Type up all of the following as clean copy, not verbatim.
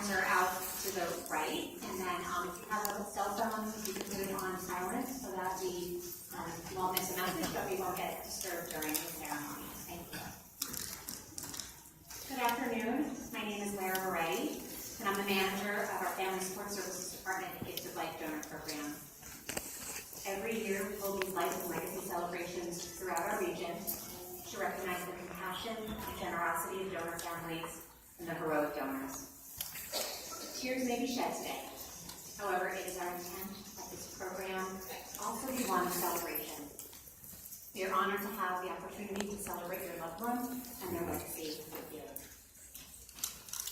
phones are out to the right, and then if you have a cell phone, you can put it on silent so that we won't miss a message, but we won't get disturbed during the ceremony. Thank you. Good afternoon. My name is Lara Moretti, and I'm the manager of our Family Support Services Department at Gift of Life Donor Program. Every year, we hold these life and legacy celebrations throughout our region to recognize the compassion and generosity of donor families and the heroic donors. Tears may be shed today. However, it is our intent that this program also be one of celebration. We are honored to have the opportunity to celebrate your loved one and their legacy with you.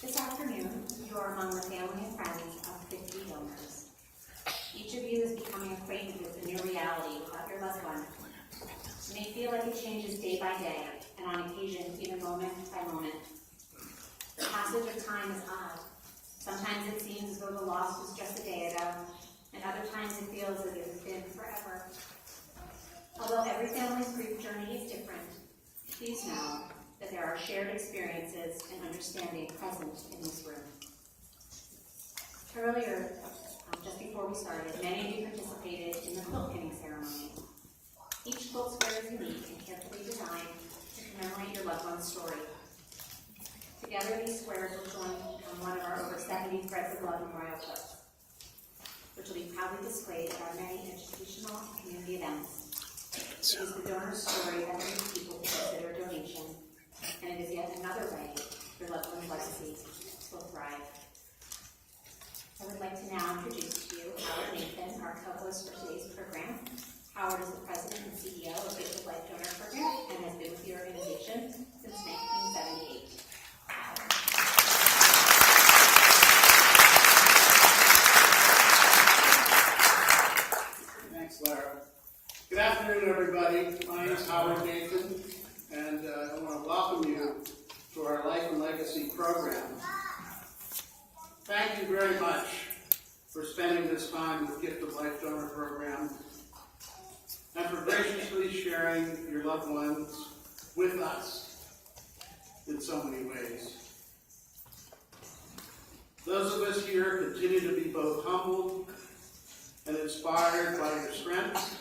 This afternoon, you are among the family and friends of 50 donors. Each of you is becoming acquainted with the new reality of your loved one. It may feel like it changes day by day, and on occasion, even moment by moment. The passage of time is odd. Sometimes it seems as though the loss was just a day ago, and other times it feels as if it's been forever. Although every family's grief journey is different, please know that there are shared experiences and understanding present in this room. Earlier, just before we started, many of you participated in the quilt pinning ceremony. Each quilt square is unique and carefully designed to commemorate your loved one's story. Together, these squares will join on one of our over 70 Threads of Love memorial quilts, which will be proudly displayed at our many educational and community events. It is the donor's story that brings people to consider a donation, and it is yet another way your loved one's legacy will thrive. I would like to now introduce to you Howard Nathan, our co-host for today's program. Howard is the president and CEO of Gift of Life Donor Program and has been with the organization since 1978. Thanks, Lara. Good afternoon, everybody. My name is Howard Nathan, and I want to welcome you to our Life and Legacy program. Thank you very much for spending this time with Gift of Life Donor Program and for graciously sharing your loved ones with us in so many ways. Those of us here continue to be both humbled and inspired by your strength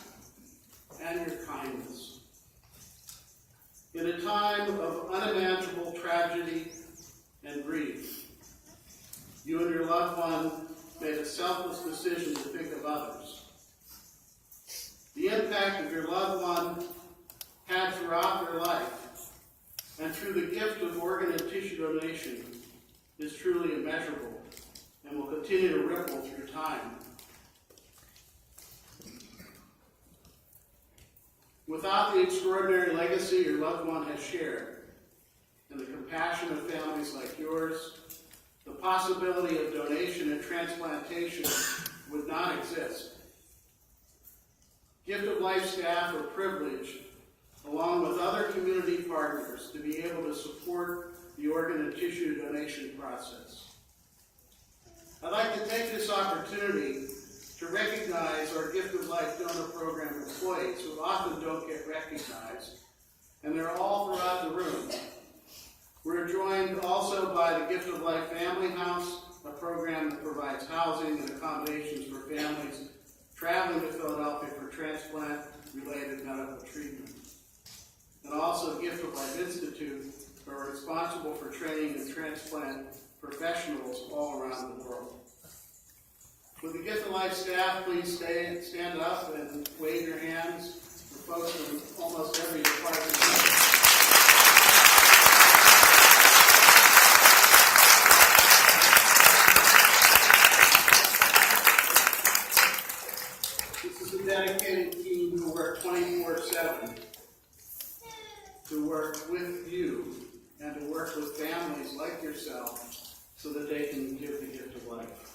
and your kindness. In a time of unimaginable tragedy and grief, you and your loved one made a selfless decision to think of others. The impact of your loved one had throughout their life and through the gift of organ and tissue donation is truly immeasurable and will continue to ripple through time. Without the extraordinary legacy your loved one has shared and the compassion of families like yours, the possibility of donation and transplantation would not exist. Gift of Life staff are privileged, along with other community partners, to be able to support the organ and tissue donation process. I'd like to take this opportunity to recognize our Gift of Life Donor Program employees who often don't get recognized, and they're all throughout the room. We're joined also by the Gift of Life Family House, a program that provides housing and accommodations for families traveling to Philadelphia for transplant-related medical treatment. And also Gift of Life Institute, who are responsible for training and transplant professionals all around the world. Would the Gift of Life staff please stand up and wave your hands for folks from almost every department. Dedicated team who work 24/7 to work with you and to work with families like yourself so that they can give the gift of life.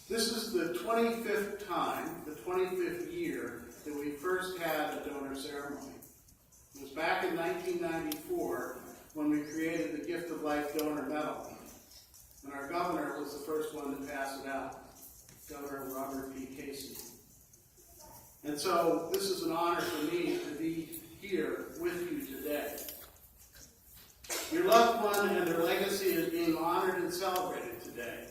This is the 25th time, the 25th year, that we first had a donor ceremony. It was back in 1994 when we created the Gift of Life Donor Medal, and our governor was the first one to pass it out. Governor Robert P. Casey. And so this is an honor for me to be here with you today. Your loved one and their legacy is being honored and honored, celebrated today.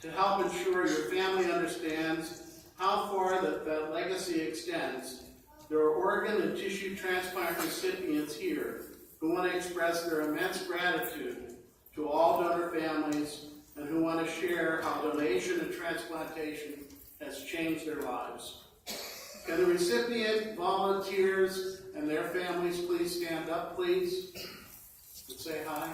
To help ensure your family understands how far that legacy extends, there are organ and tissue transplant recipients here who want to express their immense gratitude to all donor families and who want to share how donation and transplantation has changed their lives. Can the recipient, volunteers, and their families please stand up, please, and say hi?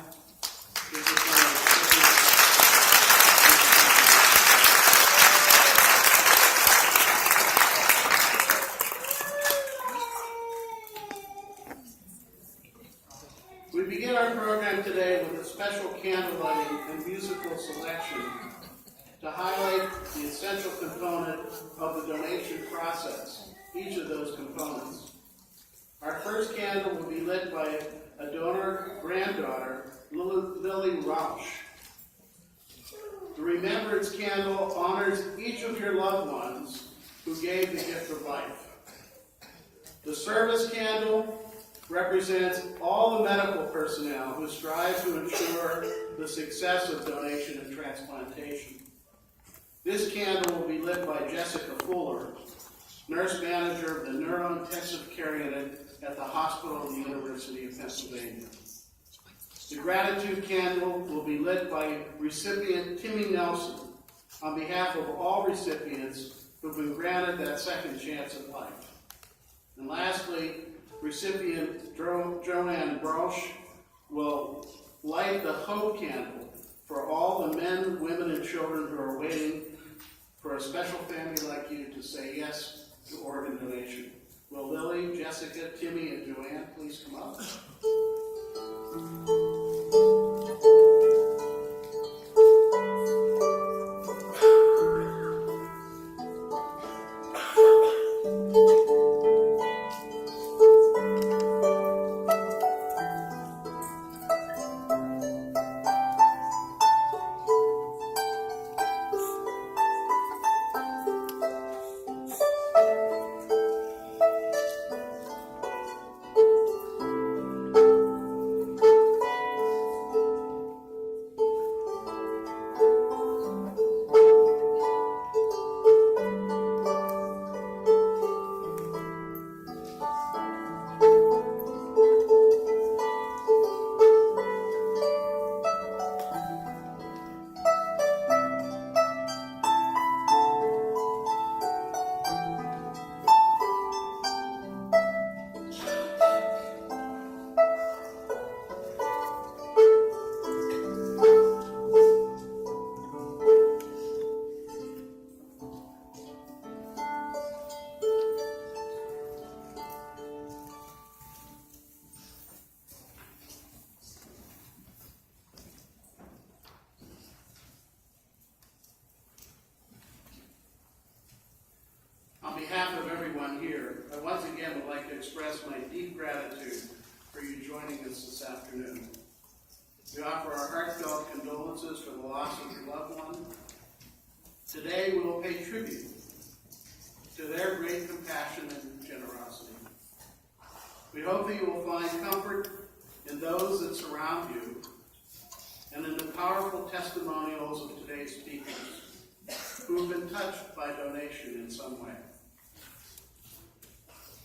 We begin our program today with a special candle lighting and musical selection to highlight the essential component of the donation process, each of those components. Our first candle will be lit by a donor granddaughter, Lily Rausch. The Remembrance Candle honors each of your loved ones who gave the gift of life. The Service Candle represents all the medical personnel who strive to ensure the success of donation and transplantation. This candle will be lit by Jessica Fuller, nurse manager of the neurointensive care unit at the Hospital of the University of Pennsylvania. The Gratitude Candle will be lit by recipient Timmy Nelson on behalf of all recipients who've been granted that second chance at life. And lastly, recipient Joanne Brosh will light the Hope Candle for all the men, women, and children who are waiting for a special family like you to say yes to organ donation. Will Lily, Jessica, Timmy, and Joanne please come up? On behalf of everyone here, I once again would like to express my deep gratitude for you joining us this afternoon. We offer our heartfelt condolences for the loss of your loved one. Today we will pay tribute to their great compassion and generosity. We hope that you will find comfort in those that surround you and in the powerful testimonials of today's speakers who have been touched by donation in some way.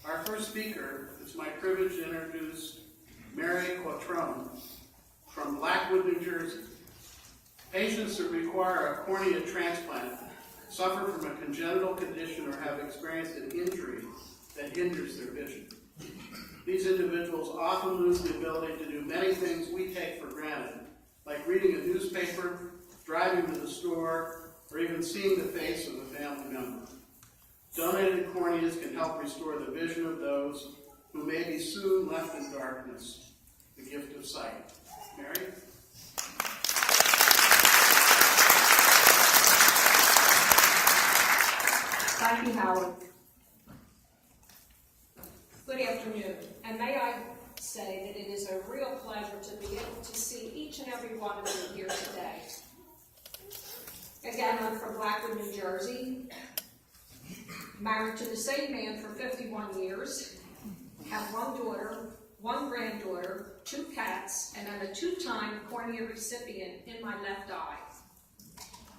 Our first speaker, it's my privilege to introduce Mary Quattrone from Blackwood, New Jersey. Patients that require a cornea transplant suffer from a congenital condition or have experienced an injury that hinders their vision. These individuals often lose the ability to do many things we take for granted, like reading a newspaper, driving to the store, or even seeing the face of a family member. Donated corneas can help restore the vision of those who may be soon left in darkness, the gift of sight. Mary? Thank you, Howard. Good afternoon, and may I say that it is a real pleasure to be able to see each and every one of you here today. Again, I'm from Blackwood, New Jersey, married to the same man for 51 years, have one daughter, one granddaughter, 2 cats, and I'm a 2-time cornea recipient in my left eye.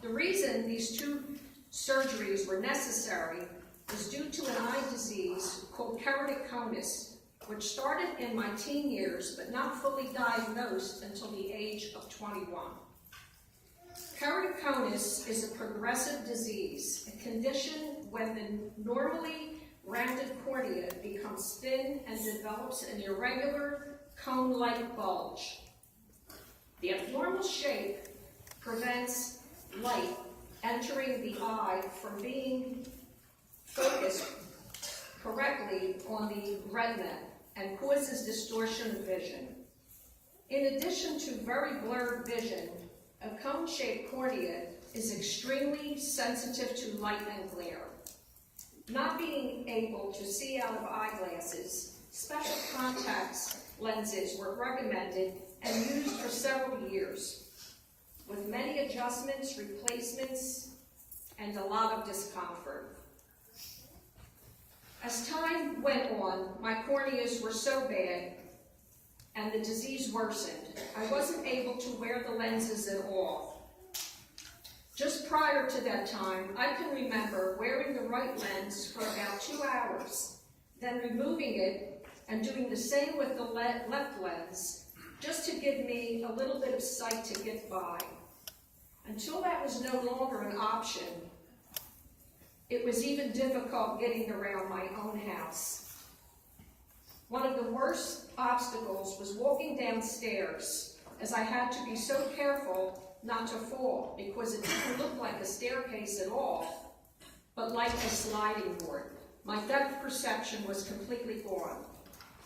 The reason these 2 surgeries were necessary was due to an eye disease called keratoconus, which started in my teen years but not fully diagnosed until the age of 21. Keratoconus is a progressive disease, a condition when the normally rounded cornea becomes thin and develops an irregular cone-like bulge. The abnormal shape prevents light entering the eye from being focused correctly on the retina and causes distortion of vision. In addition to very blurred vision, a cone-shaped cornea is extremely sensitive to light and glare. Not being able to see out of eyeglasses, special contacts lenses were recommended and used for several years, with many adjustments, replacements, and a lot of discomfort. As time went on, my corneas were so bad and the disease worsened, I wasn't able to wear the lenses at all. Just prior to that time, I can remember wearing the right lens for about 2 hours, then removing it and doing the same with the left lens, just to give me a little bit of sight to get by. Until that was no longer an option, it was even difficult getting around my own house. One of the worst obstacles was walking downstairs, as I had to be so careful not to fall, because it didn't look like a staircase at all, but like a sliding board. My depth perception was completely gone.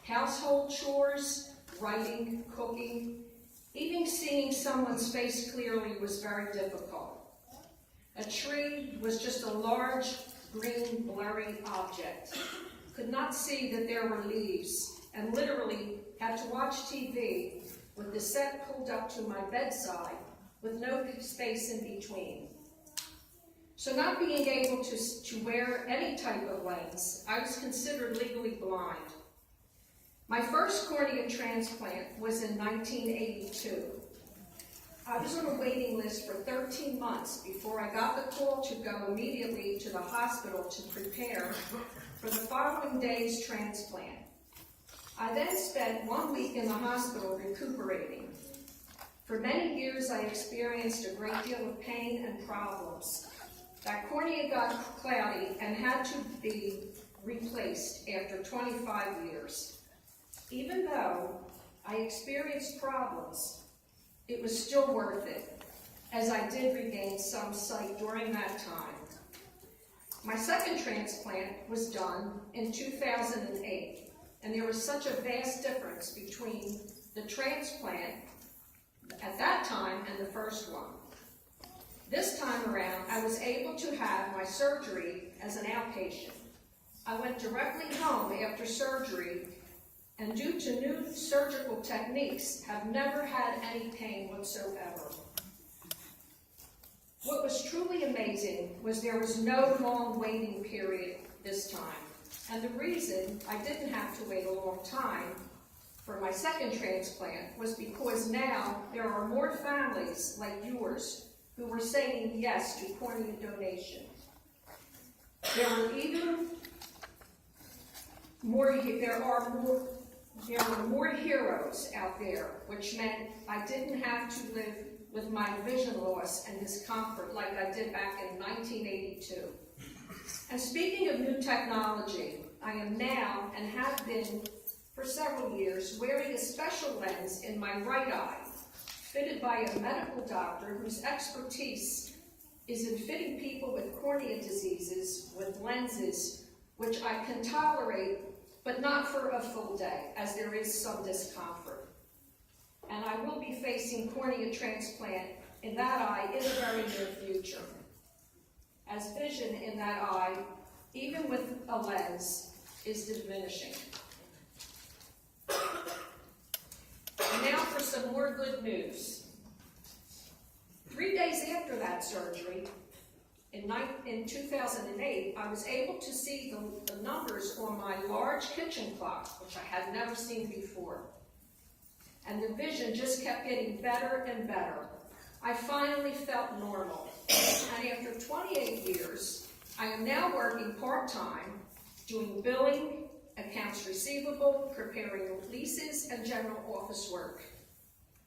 Household chores, writing, cooking, even seeing someone's face clearly was very difficult. A tree was just a large, green, blurry object. Could not see that there were leaves, and literally had to watch TV with the set pulled up to my bedside with no space in between. So not being able to wear any type of lens, I was considered legally blind. My first cornea transplant was in 1982. I was on a waiting list for 13 months before I got the call to go immediately to the hospital to prepare for the following day's transplant. I then spent 1 week in the hospital recuperating. For many years, I experienced a great deal of pain and problems. That cornea got cloudy and had to be replaced after 25 years. Even though I experienced problems, it was still worth it, as I did regain some sight during that time. My second transplant was done in 2008, and there was such a vast difference between the transplant at that time and the first one. This time around, I was able to have my surgery as an outpatient. I went directly home after surgery, and due to new surgical techniques, have never had any pain whatsoever. What was truly amazing was there was no long waiting period this time. And the reason I didn't have to wait a long time for my second transplant was because now there are more families like yours who were saying yes to cornea donation. There were more heroes out there, which meant I didn't have to live with my vision loss and discomfort like I did back in 1982. And speaking of new technology, I am now, and have been for several years, wearing a special lens in my right eye, fitted by a medical doctor whose expertise is in fitting people with cornea diseases with lenses which I can tolerate, but not for a full day, as there is some discomfort. And I will be facing cornea transplant in that eye in the very near future, as vision in that eye, even with a lens, is diminishing. And now for some more good news. 3 days after that surgery, In 2008, I was able to see the numbers on my large kitchen clock, which I had never seen before. And the vision just kept getting better and better. I finally felt normal. And after 28 years, I am now working part-time, doing billing, accounts receivable, preparing leases, and general office work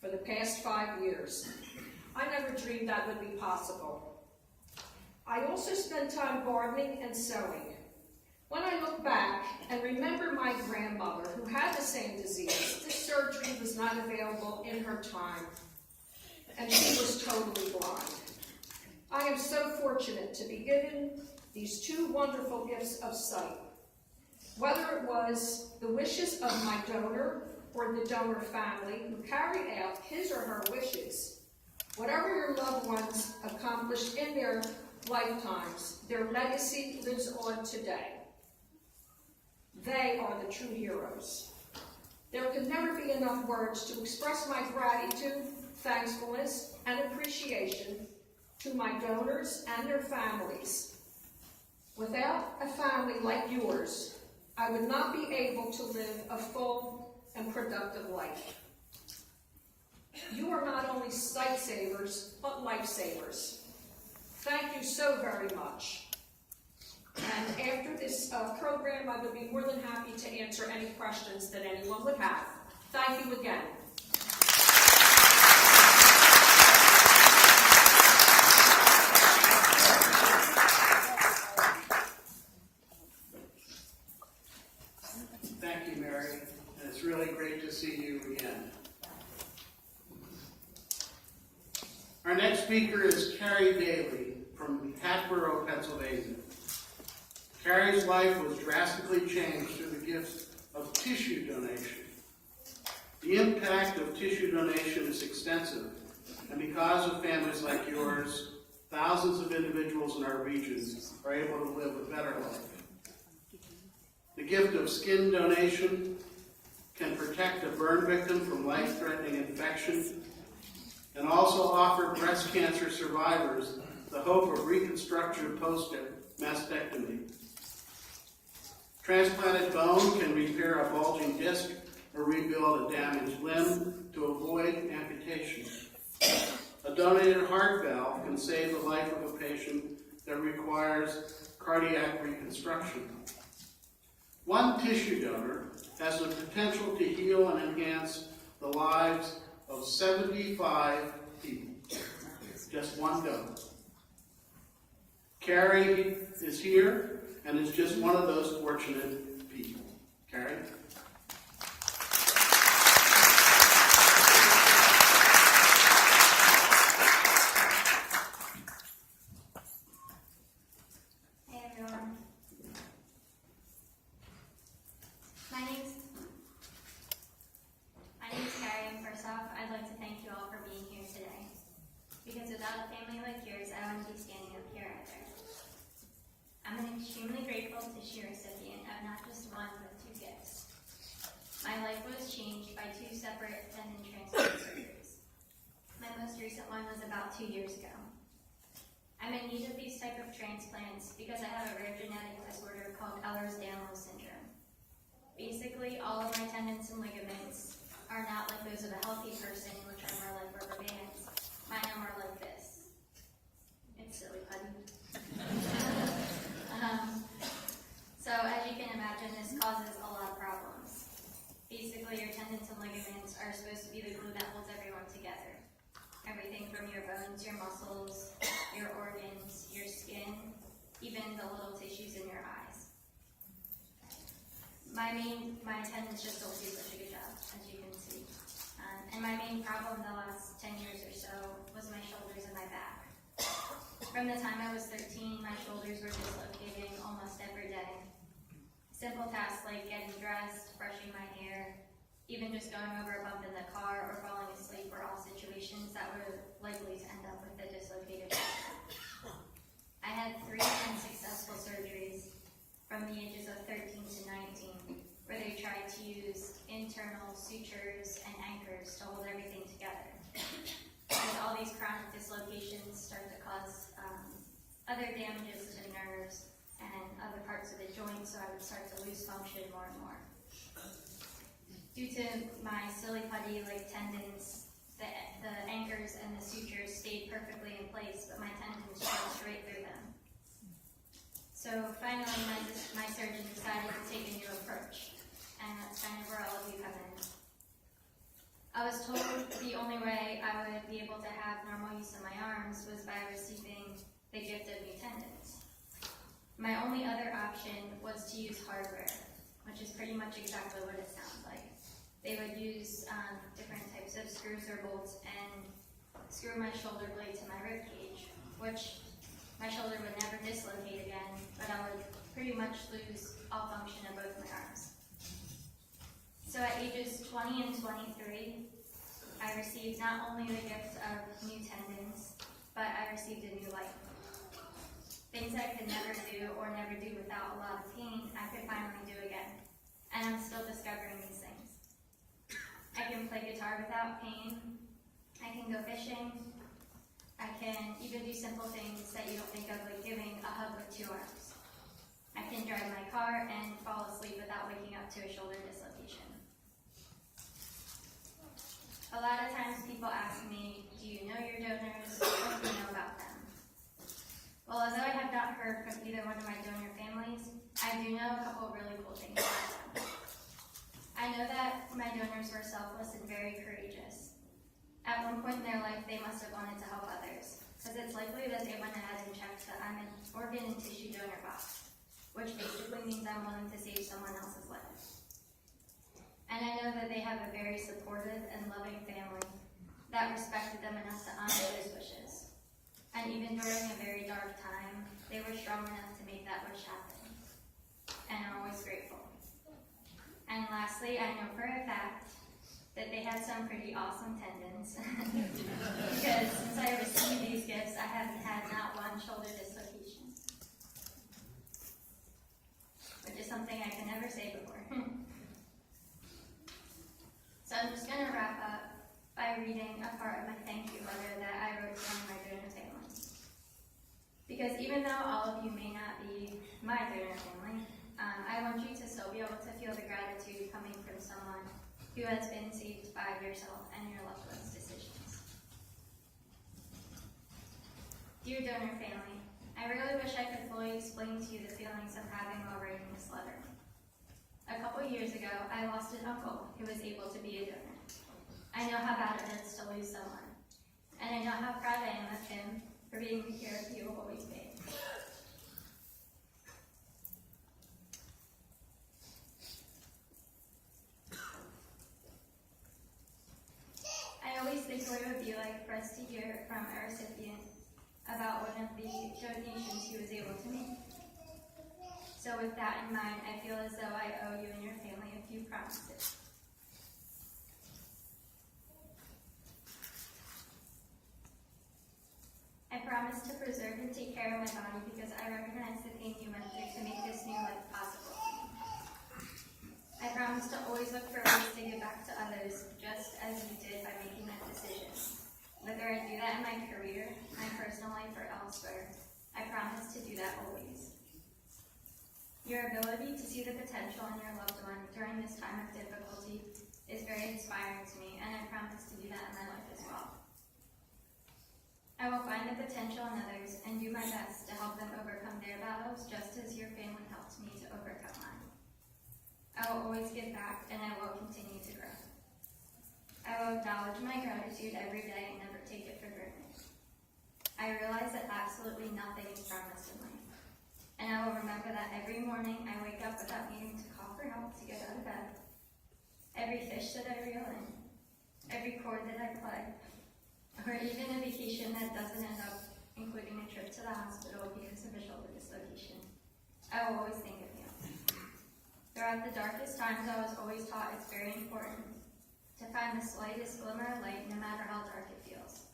for the past 5 years. I never dreamed that would be possible. I also spend time gardening and sewing. When I look back and remember my grandmother who had the same disease, this surgery was not available in her time, and she was totally blind. I am so fortunate to be given these two wonderful gifts of sight. Whether it was the wishes of my donor or the donor family who carried out his or her wishes, whatever your loved ones accomplished in their lifetimes, their legacy lives on today. They are the true heroes. There can never be enough words to express my gratitude, thankfulness, and appreciation to my donors and their families. Without a family like yours, I would not be able to live a full and productive life. You are not only sight savers, but lifesavers. Thank you so very much. And after this program, I would be more than happy to answer any questions that anyone would have. Thank you again. Thank you, Mary, and it's really great to see you again. Our next speaker is Carrie Daly from Hatboro, Pennsylvania. Carrie's life was drastically changed through the gift of tissue donation. The impact of tissue donation is extensive, and because of families like yours, thousands of individuals in our region are able to live a better life. The gift of skin donation can protect a burn victim from life-threatening infection and also offer breast cancer survivors the hope of reconstruction post-mastectomy. Transplanted bone can repair a bulging disc or rebuild a damaged limb to avoid amputation. A donated heart valve can save the life of a patient that requires cardiac reconstruction. One tissue donor has the potential to heal and enhance the lives of 75 people. Just one donor. Carrie is here and is just one of those fortunate people. Carrie? Hey everyone. My name's Carrie, and first off, I'd like to thank you all for being here today. Because without a family like yours, I wouldn't be standing up here either. I'm an extremely grateful tissue recipient of not just one, but 2 gifts. My life was changed by 2 separate tendon transplant surgeries. My most recent one was about 2 years ago. I'm in need of these type of transplants because I have a rare genetic disorder called Ehlers-Danlos syndrome. Basically, all of my tendons and ligaments are not like those of a healthy person, which are more like rubber bands. Mine are more like this. It's silly putty. So as you can imagine, this causes a lot of problems. Basically, your tendons and ligaments are supposed to be the glue that holds everyone together. Everything from your bones, your muscles, your organs, your skin, even the little tissues in your eyes. My tendons just don't do such a good job, as you can see. And my main problem the last 10 years or so was my shoulders and my back. From the time I was 13, my shoulders were dislocating almost every day. Simple tasks like getting dressed, brushing my hair, even just going over a bump in the car or falling asleep were all situations that were likely to end up with a dislocated shoulder. I had 3 unsuccessful surgeries from the ages of 13 to 19, where they tried to use internal sutures and anchors to hold everything together. As all these chronic dislocations start to cause a other damages to nerves and other parts of the joint, so I would start to lose function more and more. Due to my silly putty like tendons, the anchors and the sutures stayed perfectly in place, but my tendons showed straight through them. So finally, my surgeon decided to take a new approach, and that's kind of where all of you come in. I was told the only way I would be able to have normal use of my arms was by receiving the gift of new tendons. My only other option was to use hardware, which is pretty much exactly what it sounds like. They would use different types of screws or bolts and screw my shoulder blade to my rib cage, which my shoulder would never dislocate again, but I would pretty much lose all function of both my arms. So at ages 20 and 23, I received not only the gift of new tendons, but I received a new life. Things I could never do or never do without a lot of pain, I could finally do again. And I'm still discovering these things. I can play guitar without pain. I can go fishing. I can even do simple things that you don't think of, like giving a hug with 2 arms. I can drive my car and fall asleep without waking up to a shoulder dislocation. A lot of times people ask me, do you know your donors? What do you know about them? Well, although I have not heard from either one of my donor families, I do know a couple of really cool things about them. I know that my donors were selfless and very courageous. At one point in their life, they must have wanted to help others, because it's likely that they went ahead and checked that I'm an organ and tissue donor box, which basically means I'm willing to save someone else's life. And I know that they have a very supportive and loving family that respected them enough to honor those wishes. And even during a very dark time, they were strong enough to make that wish happen. And I'm always grateful. And lastly, I know for a fact that they have some pretty awesome tendons. Because since I received these gifts, I haven't had not one shoulder dislocation. Which is something I can never say before. So I'm just going to wrap up by reading a part of my thank you letter that I wrote to one of my donor families. Because even though all of you may not be my donor family, I want you to still be able to feel the gratitude coming from someone who has been saved by yourself and your loved one's decisions. Dear donor family, I really wish I could fully explain to you the feelings I'm having while writing this letter. A couple years ago, I lost an uncle who was able to be a donor. I know how bad it is to lose someone, and I know how proud I am of him for being the care he will always be. I always think what it would be like for us to hear from a recipient about one of the donations he was able to make. So with that in mind, I feel as though I owe you and your family a few promises. I promise to preserve and take care of my body because I recognize the pain you went through to make this new life possible. I promise to always look for ways to give back to others, just as you did by making that decision. Whether I do that in my career, my personal life, or elsewhere, I promise to do that always. Your ability to see the potential in your loved one during this time of difficulty is very inspiring to me, and I promise to do that in my life as well. I will find the potential in others and do my best to help them overcome their battles, just as your family helped me to overcome mine. I will always give back, and I will continue to grow. I will acknowledge my gratitude every day and never take it for granted. I realize that absolutely nothing is promised in life, and I will remember that every morning I wake up without needing to call for help to get out of bed. Every fish that I reel in, every chord that I play, or even a vacation that doesn't end up including a trip to the hospital because of a shoulder dislocation. I will always think of you. Throughout the darkest times, I was always taught it's very important to find the slightest glimmer of light, no matter how dark it feels.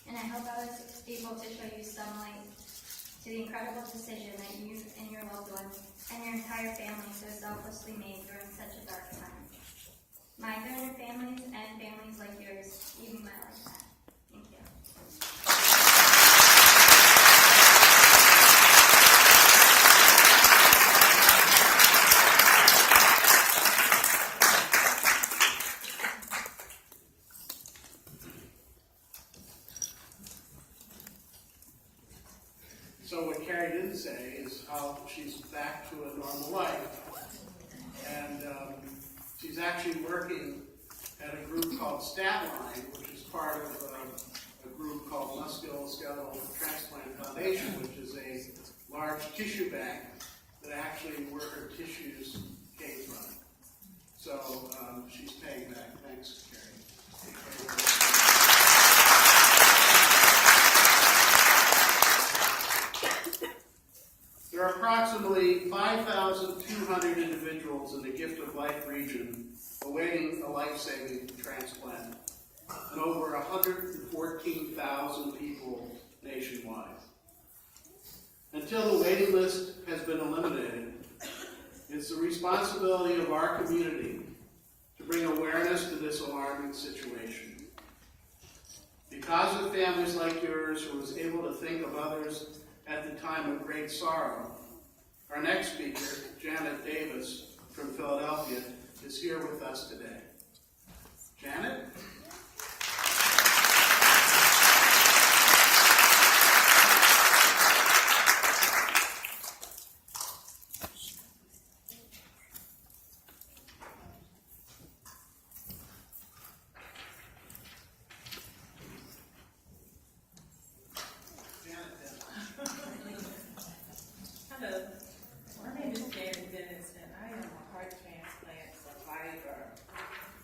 And I hope I was able to show you some light to the incredible decision that you and your loved ones and your entire family so selflessly made during such a dark time. My donor families and families like yours gave me my life back. Thank you. So what Carrie didn't say is how she's back to a normal life. And she's actually working at a group called Statline, which is part of a group called Musculoskeletal Transplant Foundation, which is a large tissue bank that actually where her tissues came from. So she's paying back. Thanks, Carrie. There are approximately 5,200 individuals in the Gift of Life region awaiting a life-saving transplant, and over 114,000 people nationwide. Until the waiting list has been eliminated, it's the responsibility of our community to bring awareness to this alarming situation. Because of families like yours who was able to think of others at the time of great sorrow, our next speaker, Janet Davis from Philadelphia, is here with us today. Janet? Hello, my name is Janet Dennis, and I am a heart transplant survivor.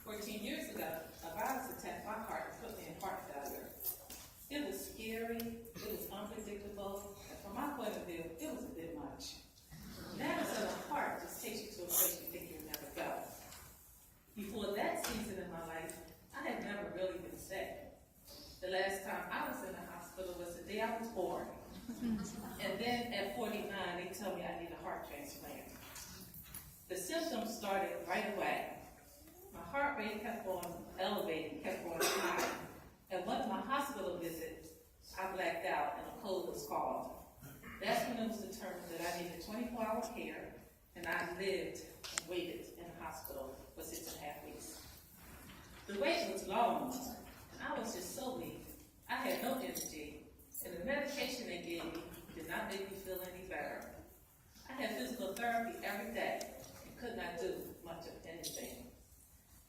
14 years ago, a virus attacked my heart and put me in heart failure. It was scary, it was unpredictable, and from my point of view, it was a bit much. Now it's a heart just takes you to a place you think you'll never go. Before that season in my life, I had never really been sick. The last time I was in the hospital was the day I was born. And then at 49, they told me I need a heart transplant. The symptoms started right away. My heart rate kept on elevating, kept on high. At one of my hospital visits, I blacked out and a code was called. That's when it was determined that I needed 24-hour care, and I lived and waited in the hospital for 6.5 weeks. The wait was long, and I was just so weak. I had no energy. And the medication they gave me did not make me feel any better. I had physical therapy every day and could not do much of anything.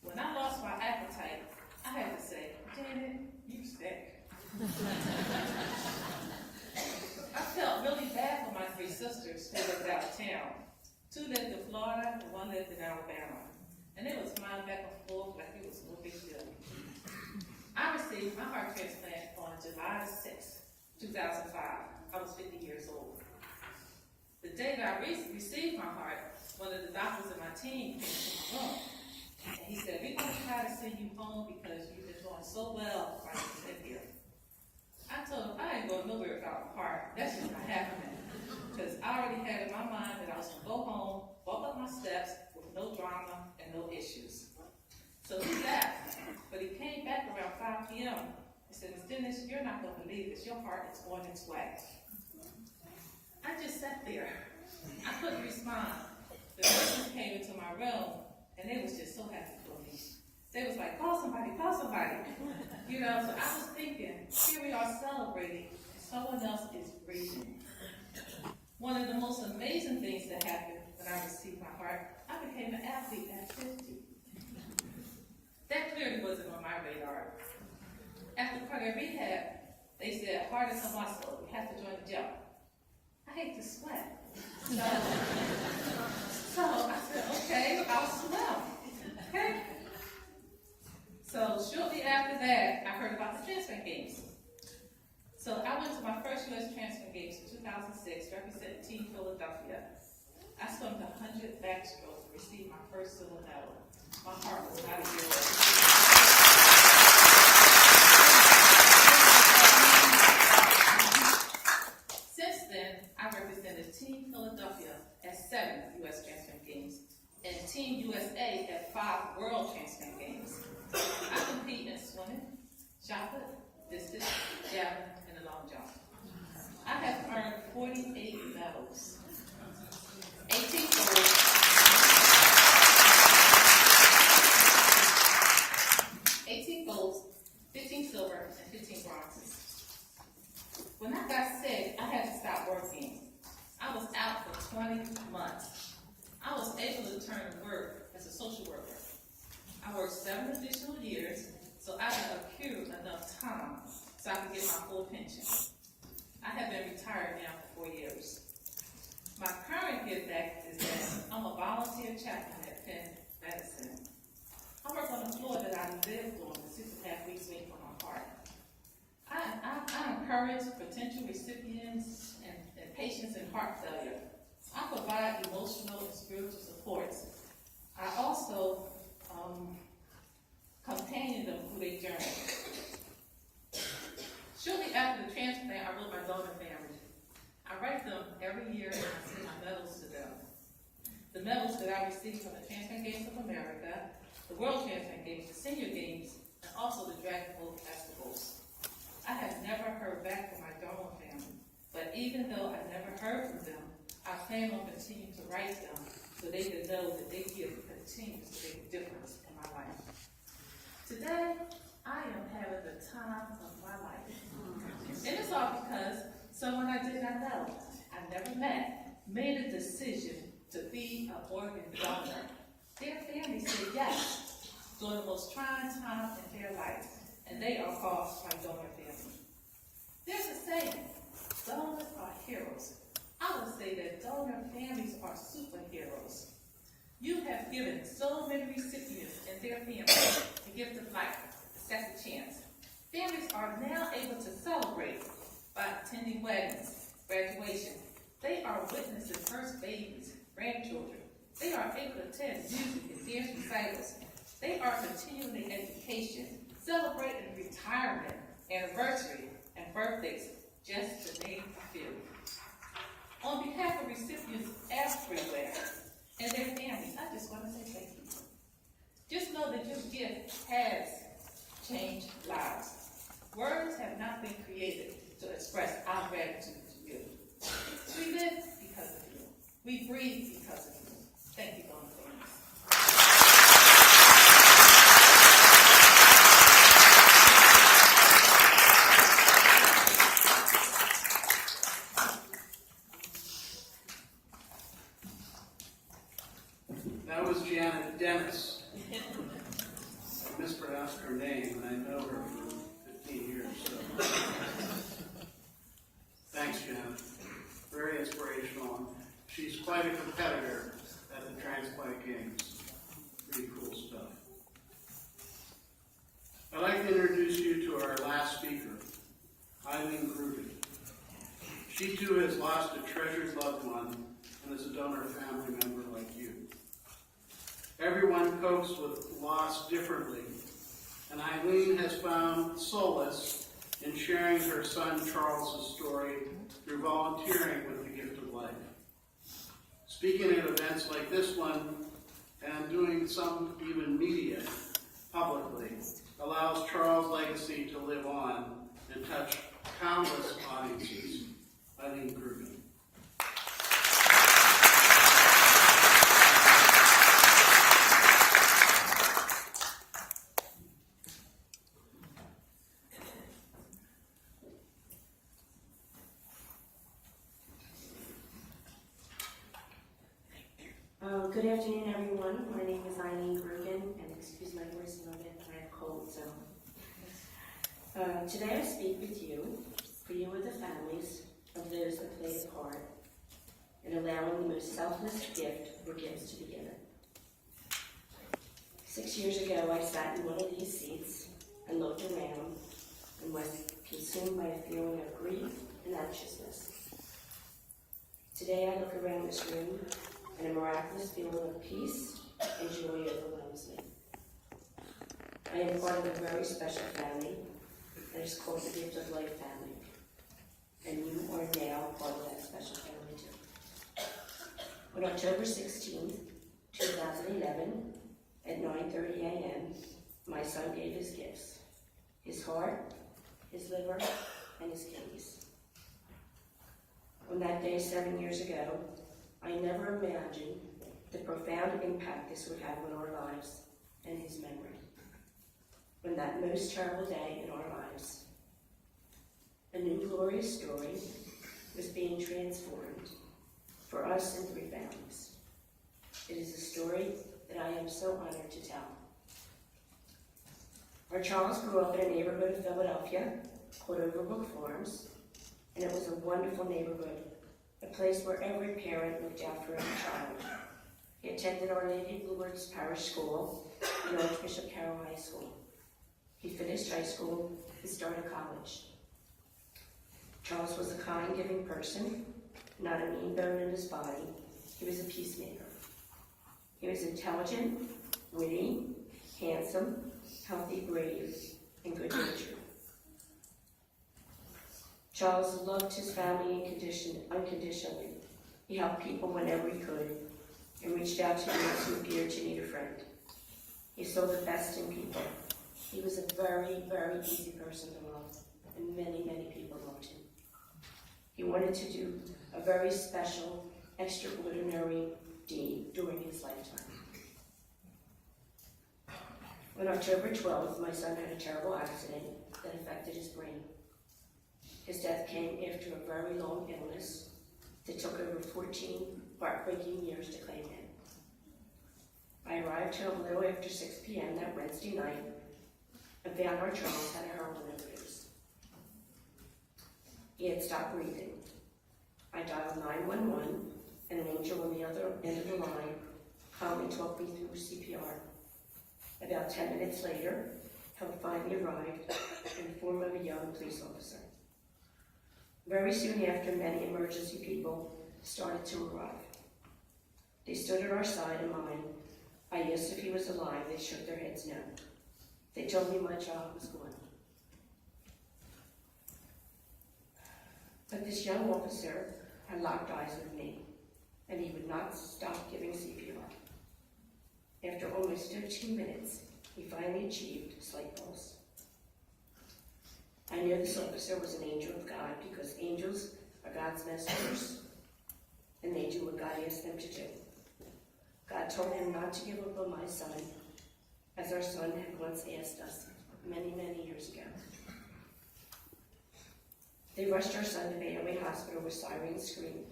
When I lost my appetite, I had to say, Janet, you sick. I felt really bad for my 3 sisters who lived out of town. 2 lived in Florida and 1 lived in Alabama. And they was flying back and forth like it was no big deal. I received my heart transplant on July 6th. 2005. I was 50 years old. The day that I received my heart, one of the doctors in my team came to my room, and he said, we're going to try to send you home because you've been doing so well while you sit here. I told him, I ain't going nowhere without my heart. That's just not happening. Because I already had in my mind that I was going to go home, walk up my steps with no drama and no issues. So he left, but he came back around 5 p.m. He said, Ms. Dennis, you're not going to believe this. Your heart is on its way. I just sat there. I couldn't respond. The nurses came into my room, and they was just so happy for me. They was like, call somebody, call somebody. You know, so I was thinking, here we are celebrating, and someone else is breathing. One of the most amazing things that happened when I received my heart, I became an athlete at 50. That clearly wasn't on my radar. After cardiac rehab, they said, heart is a muscle, you have to join the gym. I hate to sweat. So I said, okay, I'll swim. Okay? So shortly after that, I heard about the transplant games. So I went to my first U.S. transplant games in 2006, representing Team Philadelphia. I swam the 100 backstroke to receive my first silver medal. My heart was not a year old. I represented Team Philadelphia at 7 U.S. Transplant Games and Team USA at 5 World Transplant Games. I compete in swimming, shot put, distance, javelin, and the long jump. I have earned 48 medals, 18 gold, 18 golds, 15 silver, and 15 bronzes. When I got sick, I had to stop working. I was out for 20 months. I was able to return to work as a social worker. I worked 7 additional years, so I had accrued enough time so I could get my full pension. I have been retired now for 4 years. My current give back is that I'm a volunteer chaplain at Penn Medicine. I work on the floor that I lived on the 6.5 weeks away from my heart. I encourage potential recipients and patients in heart failure. I provide emotional and spiritual supports. I also companion them through their journey. Shortly after the transplant, I wrote my donor family. I write them every year and I send my medals to them. The medals that I received from the Transplant Games of America, the World Transplant Games, the Senior Games, and also the Dragon Boat Festivals. I have never heard back from my donor family, but even though I never heard from them, I plan on continuing to write them so they can know that they give continues to make a difference in my life. Today, I am having the time of my life. And it's all because someone I did not know, I never met, made a decision to be an organ donor. Their family said yes during the most trying time in their life, and they are called my donor family. There's a saying, donors are heroes. I would say that donor families are superheroes. You have given so many recipients and their families the gift of life, a second chance. Families are now able to celebrate by attending weddings, graduation. They are witnessing first babies, grandchildren. They are able to attend music and dance recitals. They are continuing their education, celebrating retirement, anniversary, and birthdays, just to name a few. On behalf of recipients everywhere and their families, I just want to say thank you. Just know that your gift has changed lives. Words have not been created to express our gratitude to you. We live because of you. We breathe because of you. Thank you, donor families. That was Janet Dennis. I mispronounced her name, and I know her for 15 years. So. Thanks, Janet. Very inspirational. She's quite a competitor at the Transplant Games. Pretty cool stuff. I'd like to introduce you to our last speaker, Eileen Gruden. She too has lost a treasured loved one and is a donor family member like you. Everyone copes with loss differently, and Eileen has found solace in sharing her son Charles' story through volunteering with the Gift of Life. Speaking at events like this one, and doing some even media publicly, allows Charles' legacy to live on and touch countless audiences. Eileen Gruden. Good afternoon, everyone. My name is Eileen Gruden, and excuse my voice a little bit, I have a cold, so. Today I speak with you, for you are the families of those that played a part in allowing the most selfless gift for gifts to be given. 6 years ago, I sat in one of these seats and looked around and was consumed by a feeling of grief and anxiousness. Today I look around this room and a miraculous feeling of peace and joy overwhelms me. I am part of a very special family that is called the Gift of Life family, and you are now part of that special family too. On October 16th, 2011, at 9:30 a.m., my son gave his gifts, his heart, his liver, and his kidneys. On that day 7 years ago, I never imagined the profound impact this would have on our lives and his memory. On that most terrible day in our lives, a new glorious story was being transformed for us and 3 families. It is a story that I am so honored to tell. Our Charles grew up in a neighborhood of Philadelphia called Overbrook Farms, and it was a wonderful neighborhood, a place where every parent looked out for every child. He attended Our Lady of Lourdes Parish School and Archbishop Carroll High School. He finished high school and started college. Charles was a kind, giving person, not a mean bone in his body. He was a peacemaker. He was intelligent, witty, handsome, healthy, brave, and good-natured. Charles loved his family unconditionally. He helped people whenever he could and reached out to those who appeared to need a friend. He saw the best in people. He was a very, very easy person to love, and many, many people loved him. He wanted to do a very special, extraordinary deed during his lifetime. On October 12th, my son had a terrible accident that affected his brain. His death came after a very long illness that took over 14 heartbreaking years to claim him. I arrived home a little after 6 p.m. that Wednesday night and found our Charles had a heroin overdose. He had stopped breathing. I dialed 911, and an angel on the other end of the line calmly talked me through CPR. About 10 minutes later, help finally arrived in the form of a young police officer. Very soon after, many emergency people started to arrive. They stood at our side and mine. I asked if he was alive. They shook their heads no. They told me my child was gone. But this young officer had locked eyes with me, and he would not stop giving CPR. After almost 15 minutes, he finally achieved a slight pulse. I knew this officer was an angel of God because angels are God's messengers, and they do what God asked them to do. God told him not to give up on my son, as our son had once asked us many, many years ago. They rushed our son to Bailey Hospital with sirens screamed.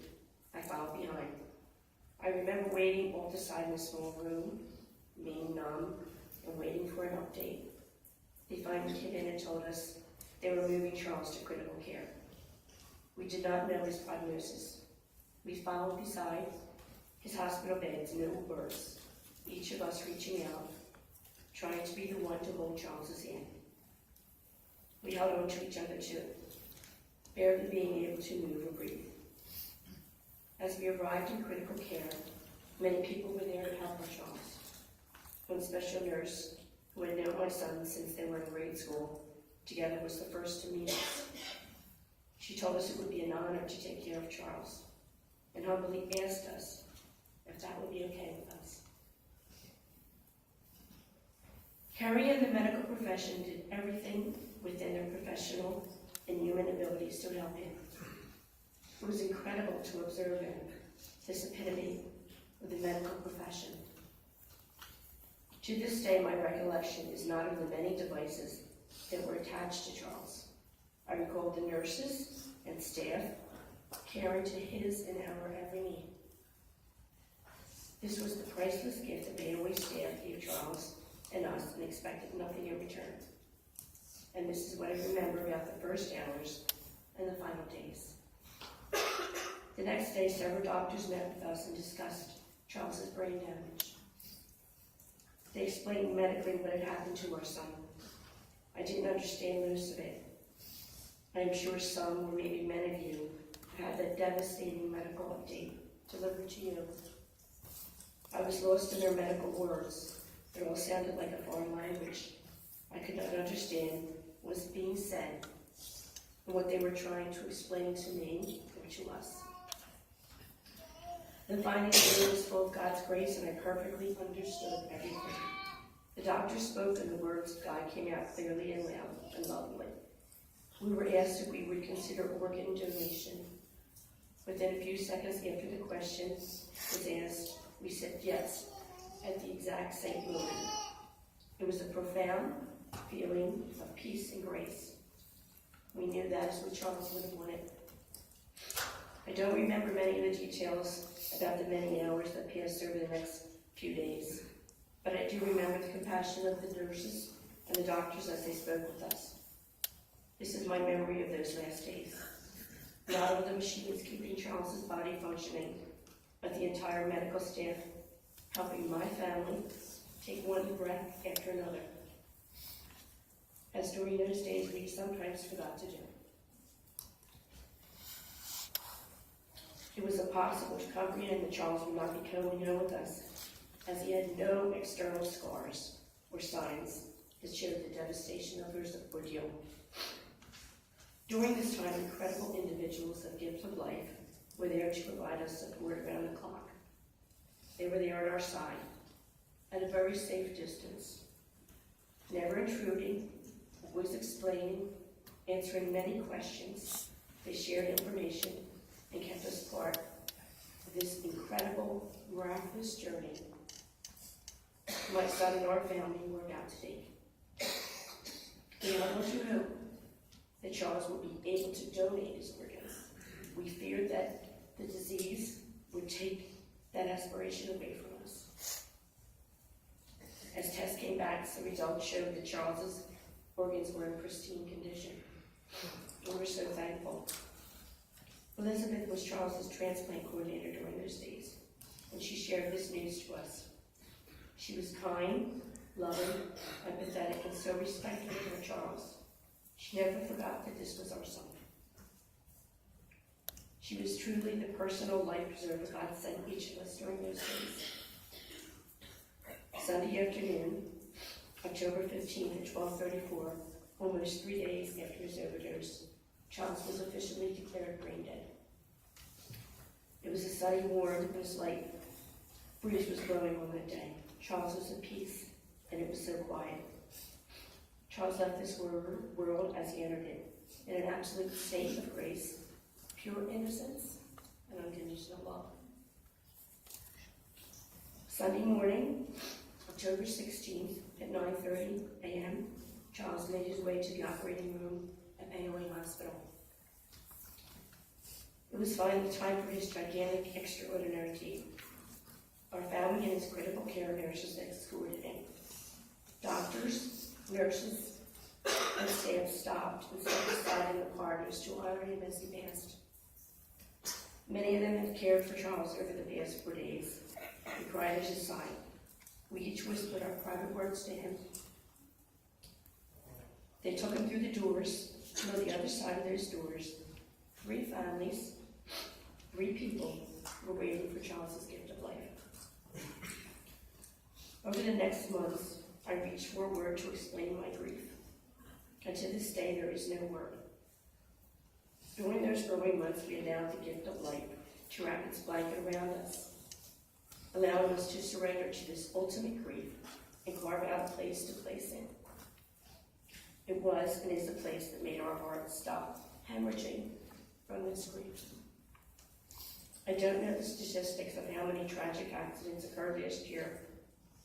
I followed behind. I remember waiting off the side in a small room, being numb and waiting for an update. They finally came in and told us they were moving Charles to critical care. We did not know his prognosis. We followed beside his hospital beds in little bursts, each of us reaching out, trying to be the one to hold Charles's hand. We held on to each other too, barely being able to move or breathe. As we arrived in critical care, many people were there to help our Charles. One special nurse, who had known my son since they were in grade school together, was the first to meet us. She told us it would be an honor to take care of Charles, and humbly asked us if that would be okay with us. Carrie and the medical profession did everything within their professional and human abilities to help him. It was incredible to observe him, this epitome of the medical profession. To this day, my recollection is not of the many devices that were attached to Charles. I recall the nurses and staff caring to his and our every need. This was the priceless gift the Bailey staff gave Charles and us and expected nothing in return. And this is what I remember about the first hours and the final days. The next day, several doctors met with us and discussed Charles's brain damage. They explained medically what had happened to our son. I didn't understand most of it. I am sure some, or maybe many of you, have had that devastating medical update delivered to you. I was lost in their medical words. It all sounded like a foreign language. I could not understand what was being said and what they were trying to explain to me or to us. The final day was full of God's grace, and I perfectly understood everything. The doctor spoke, and the words of God came out clearly and loud and lovingly. We were asked if we would consider organ donation. Within a few seconds after the question was asked, we said yes at the exact same moment. It was a profound feeling of peace and grace. We knew that is what Charles would have wanted. I don't remember many of the details about the many hours that passed over the next few days, but I do remember the compassion of the nurses and the doctors as they spoke with us. This is my memory of those last days. Not only the machines keeping Charles's body functioning, but the entire medical staff helping my family take one breath after another, as during those days we sometimes forgot to do. It was impossible to comprehend that Charles would not be coming home with us, as he had no external scars or signs that showed the devastation of his ordeal. During this time, incredible individuals of Gift of Life were there to provide us support around the clock. They were there at our side, at a very safe distance, never intruding, always explaining, answering many questions. They shared information and kept us part of this incredible, miraculous journey my son and our family were about to take. We all want to hope that Charles would be able to donate his organs. We feared that the disease would take that aspiration away from us. As tests came back, the results showed that Charles's organs were in pristine condition. We were so thankful. Elizabeth was Charles's transplant coordinator during those days, and she shared this news to us. She was kind, loving, empathetic, and so respectful of her Charles. She never forgot that this was our son. She was truly the personal life preserver God sent each of us during those days. Sunday afternoon, October 15th at 12:34, almost 3 days after his overdose, Charles was officially declared brain dead. It was a sunny, warm, and a slight breeze was blowing on that day. Charles was at peace, and it was so quiet. Charles left this world as he entered it, in an absolute state of grace, pure innocence, and unconditional love. Sunday morning, October 16th at 9:30 a.m., Charles made his way to the operating room at Paoli Hospital. It was finally time for his gigantic, extraordinary team. Our family and his critical care nurses escorted him. Doctors, nurses, and staff stopped and stood aside in the corridors to honor him as he passed. Many of them had cared for Charles over the past 4 days. We cried at his side. We each whispered our private words to him. They took him through the doors, to on the other side of those doors, 3 families, 3 people were waiting for Charles's gift of life. Over the next months, I reached for a word to explain my grief, and to this day there is no word. During those early months, we allowed the gift of life to wrap its blanket around us, allowing us to surrender to this ultimate grief and carve out a place to place it. It was and is a place that made our hearts stop hemorrhaging from this grief. I don't know the statistics of how many tragic accidents occurred last year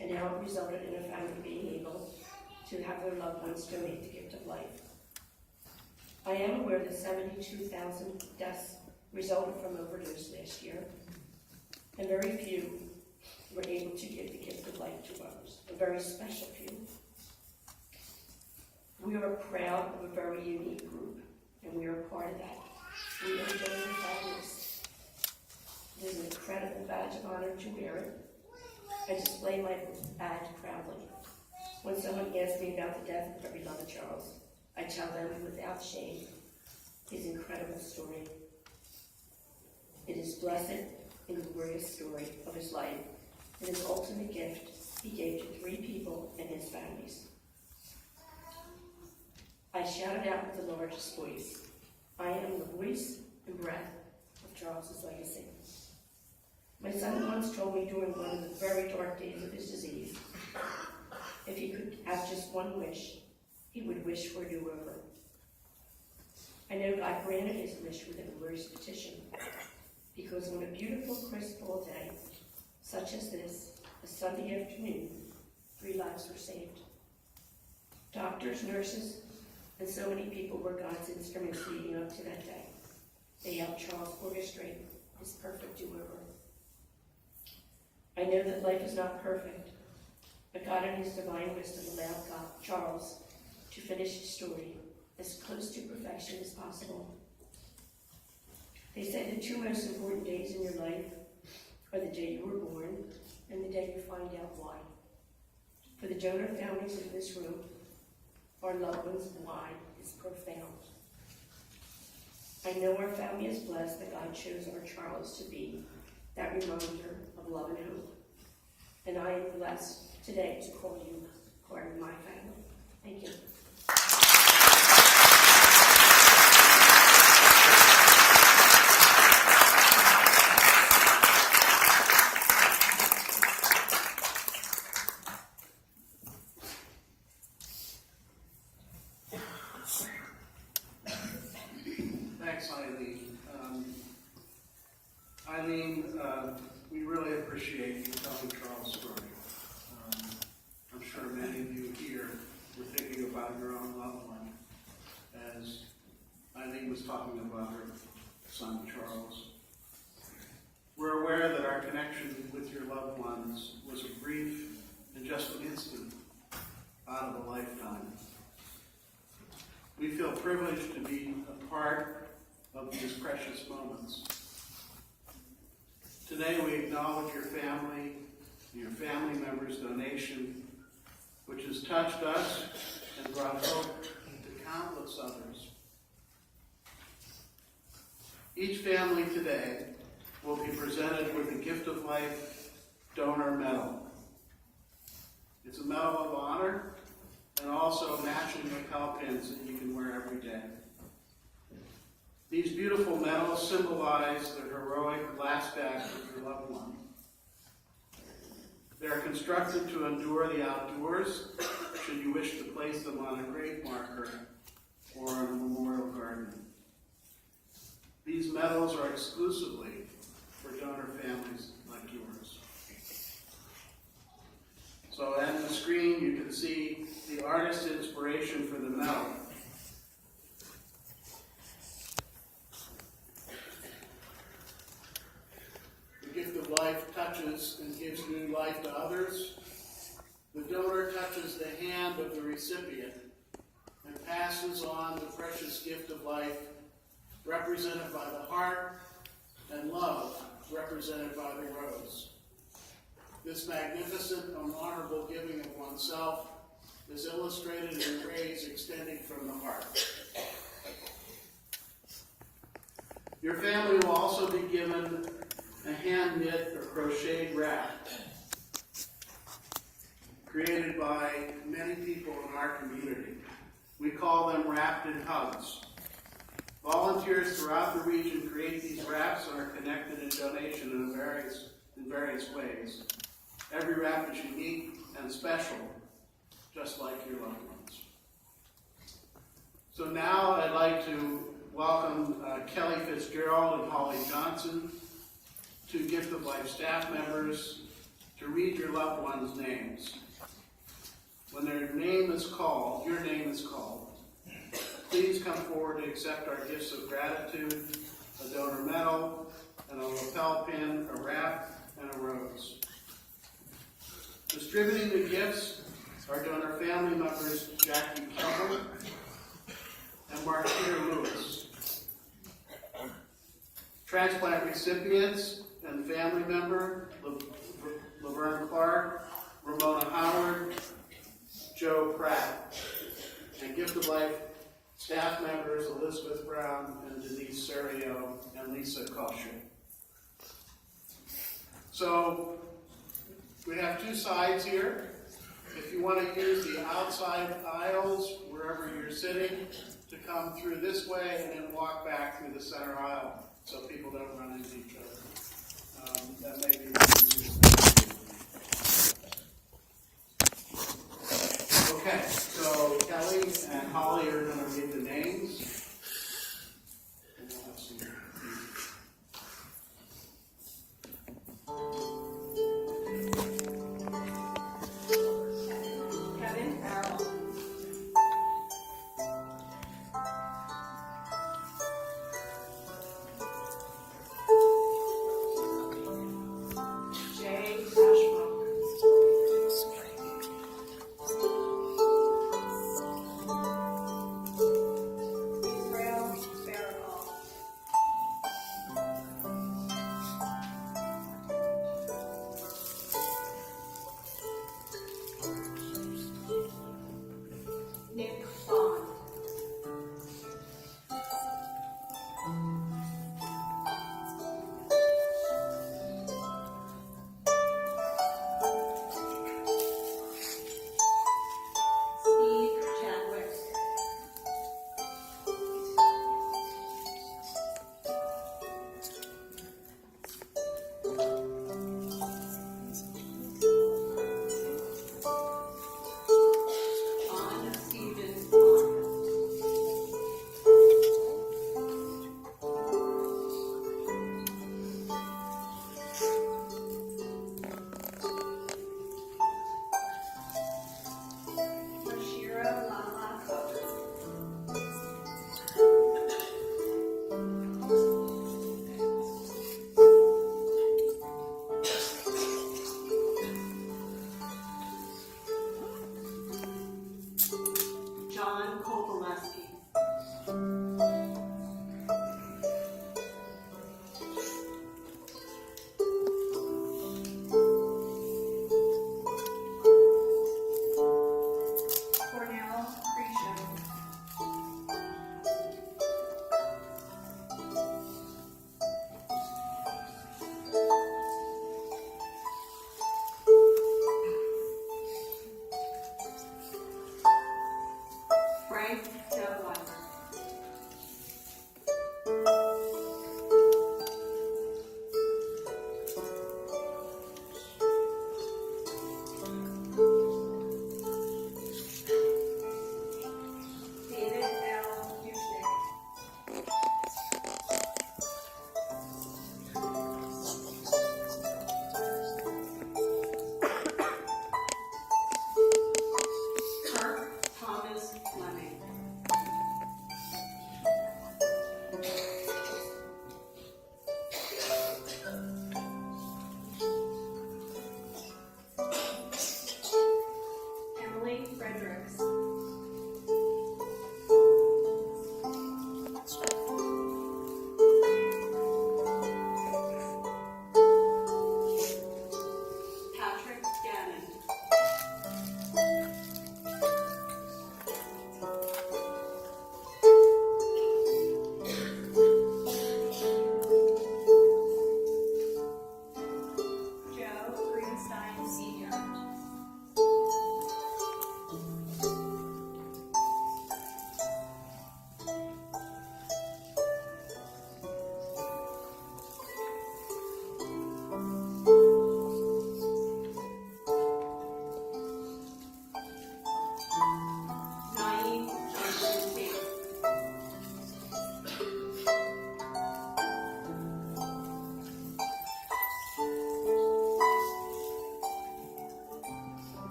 and how it resulted in a family being able to have their loved ones donate the gift of life. I am aware that 72,000 deaths resulted from overdose last year, and very few were able to give the gift of life to others, a very special few. We are proud of a very unique group, and we are part of that. We are donor families. It is an incredible badge of honor to wear it. I display my badge proudly. When someone asks me about the death of our beloved Charles, I tell them without shame his incredible story. It is blessed and glorious story of his life and his ultimate gift he gave to 3 people and his families. I shouted out with the largest voice, I am the voice and breath of Charles's legacy. My son once told me during one of the very dark days of his disease, if he could have just one wish, he would wish for a do-over. I know God granted his wish with a glorious petition, because on a beautiful, crisp fall day, such as this, a Sunday afternoon, 3 lives were saved. Doctors, nurses, and so many people were God's instruments leading up to that day. They helped Charles orchestrate his perfect do-over. I know that life is not perfect, but God in his divine wisdom allowed Charles to finish his story as close to perfection as possible. They say the two most important days in your life are the day you were born and the day you find out why. For the donor families in this room, our loved ones' why is profound. I know our family is blessed that God chose our Charles to be that reminder of love and hope. And I am blessed today to call you part of my family. Thank you. Thanks, Eileen. Eileen, we really appreciate you telling Charles' story. I'm sure many of you here were thinking about your own loved one as Eileen was talking about her son, Charles. We're aware that our connection with your loved ones was a brief and just an instant out of a lifetime. We feel privileged to be a part of these precious moments. Today we acknowledge your family members' donation, which has touched us and brought hope to countless others. Each family today will be presented with a Gift of Life donor medal. It's a medal of honor and also matching lapel pins that you can wear every day. These beautiful medals symbolize the heroic last act of your loved one. They are constructed to endure the outdoors, should you wish to place them on a grave marker or in a memorial garden. These medals are exclusively for donor families like yours. So on the screen you can see the artist's inspiration for the medal. The gift of life touches and gives new life to others. The donor touches the hand of the recipient and passes on the precious gift of life represented by the heart and love represented by the rose. This magnificent and honorable giving of oneself is illustrated in rays extending from the heart. Your family will also be given a hand-knit or crocheted wrap created by many people in our community. We call them Wrapped in Hugs. Volunteers throughout the region create these wraps and are connected in donation in various ways. Every wrap is unique and special, just like your loved ones. So now I'd like to welcome Kelly Fitzgerald and Holly Johnson, two Gift of Life staff members, to read your loved ones' names. When their name is called, your name is called, please come forward to accept our gifts of gratitude, a donor medal, and a lapel pin, a wrap, and a rose. Distributing the gifts are donor family members Jackie Kelber and Marcia Lewis. Transplant recipients and family member Laverne Clark, Ramona Howard, Joe Pratt, and Gift of Life staff members Elizabeth Brown and Denise Serio and Lisa Kosher. So we have two sides here. If you want to use the outside aisles wherever you're sitting to come through this way and then walk back through the center aisle so people don't run into each other. That may be the easiest thing. Okay, so Kelly and Holly are going to read the names. And we'll have some Kevin Farrell,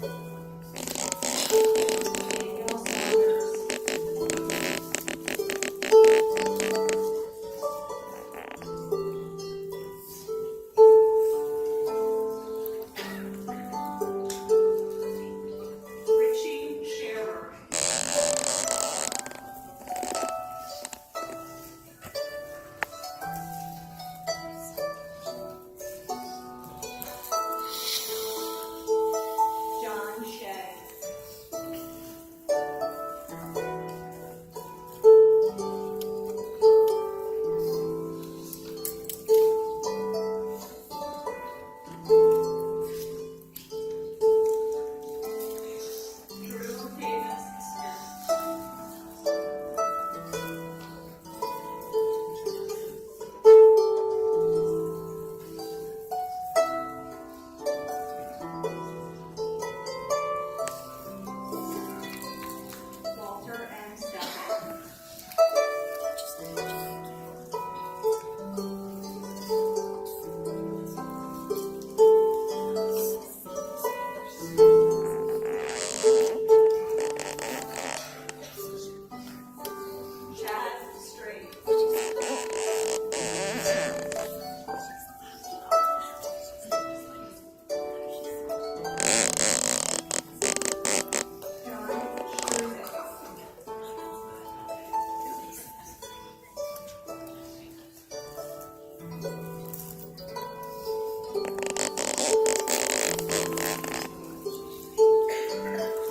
Danielle Sanders. Richie Scherer. John Shea. Drew Davis Smith. Walter M. Stefan. Chad Strait. John Struzik.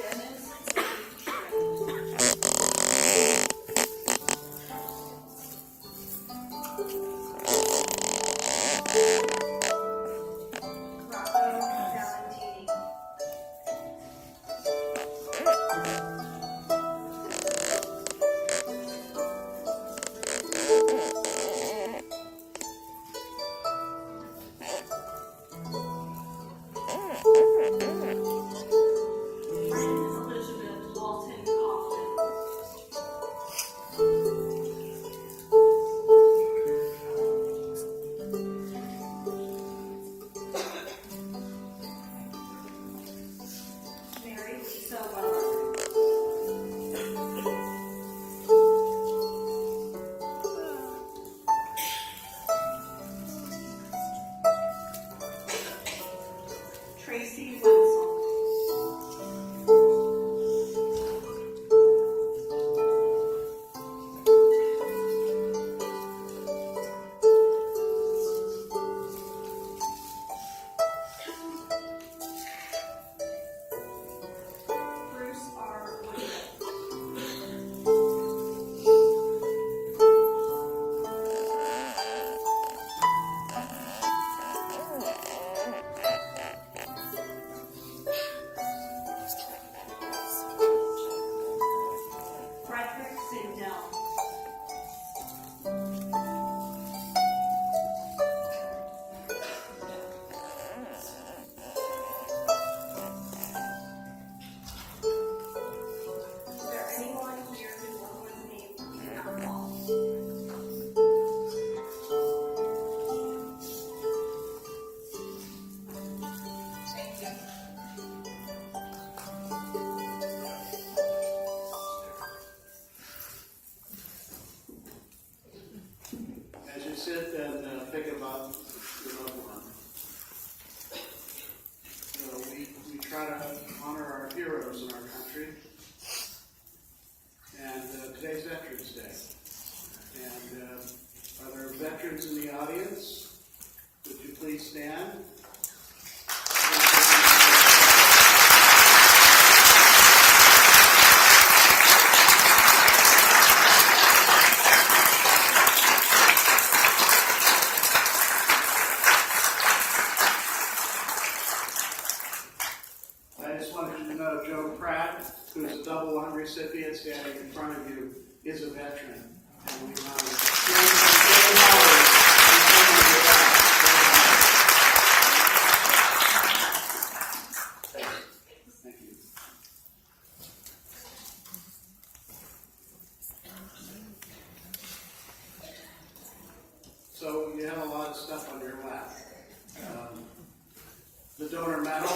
Dennis Rocco Valentini. Elizabeth Walton Kaufman. Mary Lisa Weller. Tracy Wenzel. Bruce R. Woodruff. Frederick Sindel. Is there anyone here who was named cannot call? Thank you. As you sit and think about your loved one, we try to honor our heroes in our country. And today's Veterans Day. And are there veterans in the audience? Would you please stand? I just wanted you to know Joe Pratt, who's a double one recipient standing in front of you, is a veteran. And we honor him. Thank you. So you have a lot of stuff on your lap. The donor medal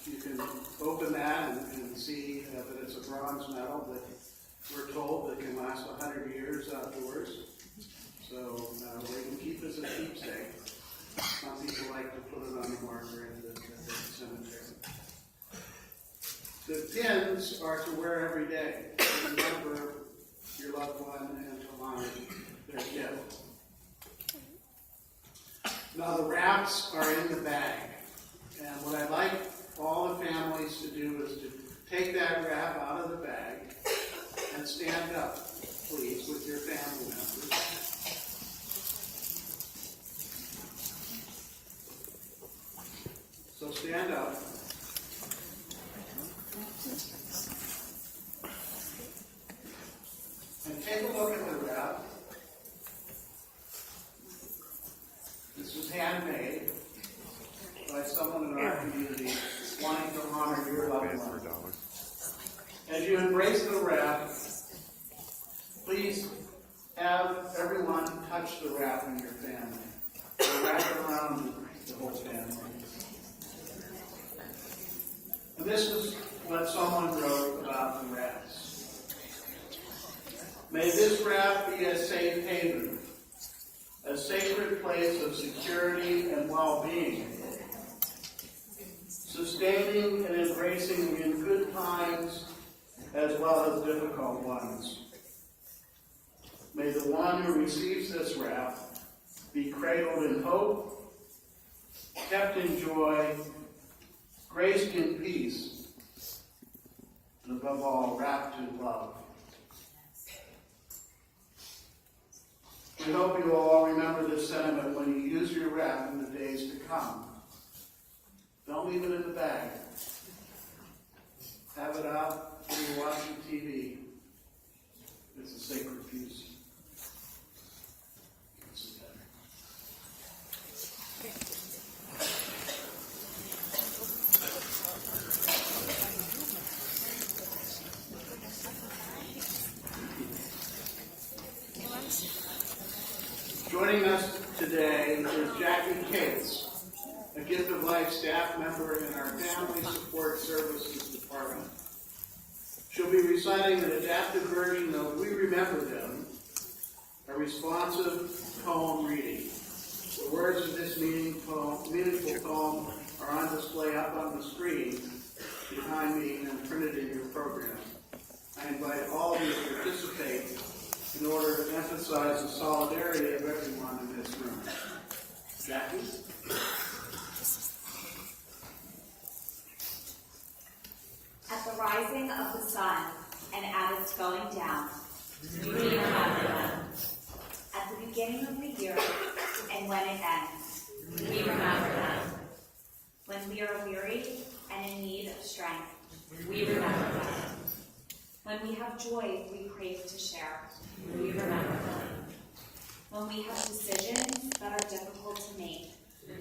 You can open that and see that it's a bronze medal that we're told that can last 100 years outdoors. So we can keep as a keepsake. Some people like to put it on the marker at the cemetery. The pins are to wear every day to remember your loved one and to honor their gift. Now the wraps are in the bag. And what I'd like all the families to do is to take that wrap out of the bag and stand up, please, with your family members. So stand up. And take a look at the wrap. This is handmade by someone in our community wanting to honor your loved one. As you embrace the wrap, please have everyone touch the wrap in your family. Or wrap it around the whole family. And this is what someone wrote about the wraps. May this wrap be a safe haven, a sacred place of security and well-being, sustaining and embracing in good times as well as difficult ones. May the one who receives this wrap be cradled in hope, kept in joy, graced in peace, and above all, wrapped in love. We hope you will all remember this sentiment when you use your wrap in the days to come. Don't leave it in the bag. Have it out when you're watching TV. It's a sacred piece. Joining us today is Jackie Cates, a Gift of Life staff member in our Family Support Services Department. She'll be reciting an adapted version of We Remember Them, a responsive poem reading. The words of this meaningful poem are on display up on the screen behind me and printed in your program. I invite all of you to participate in order to emphasize the solidarity of everyone in this room. Jackie? At the rising of the sun and at its going down, we remember them. At the beginning of the year and when it ends, we remember them. When we are weary and in need of strength, we remember them. When we have joy we crave to share, we remember them. When we have decisions that are difficult to make,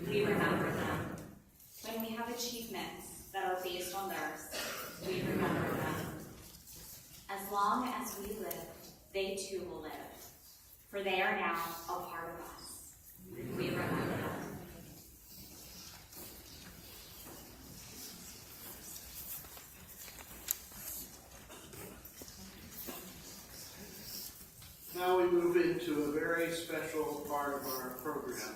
we remember them. When we have achievements that are based on theirs, we remember them. As long as we live, they too will live, for they are now a part of us. We remember them. Now we move into a very special part of our program.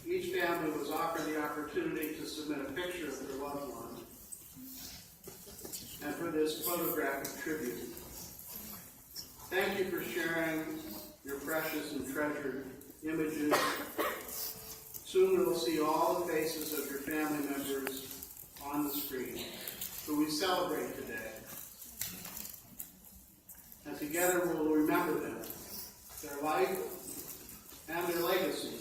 Each family was offered the opportunity to submit a picture of their loved one, and for this photographic tribute. Thank you for sharing your precious and treasured images. Soon we will see all the faces of your family members on the screen, who we celebrate today. And together we will remember them, their life, and their legacy.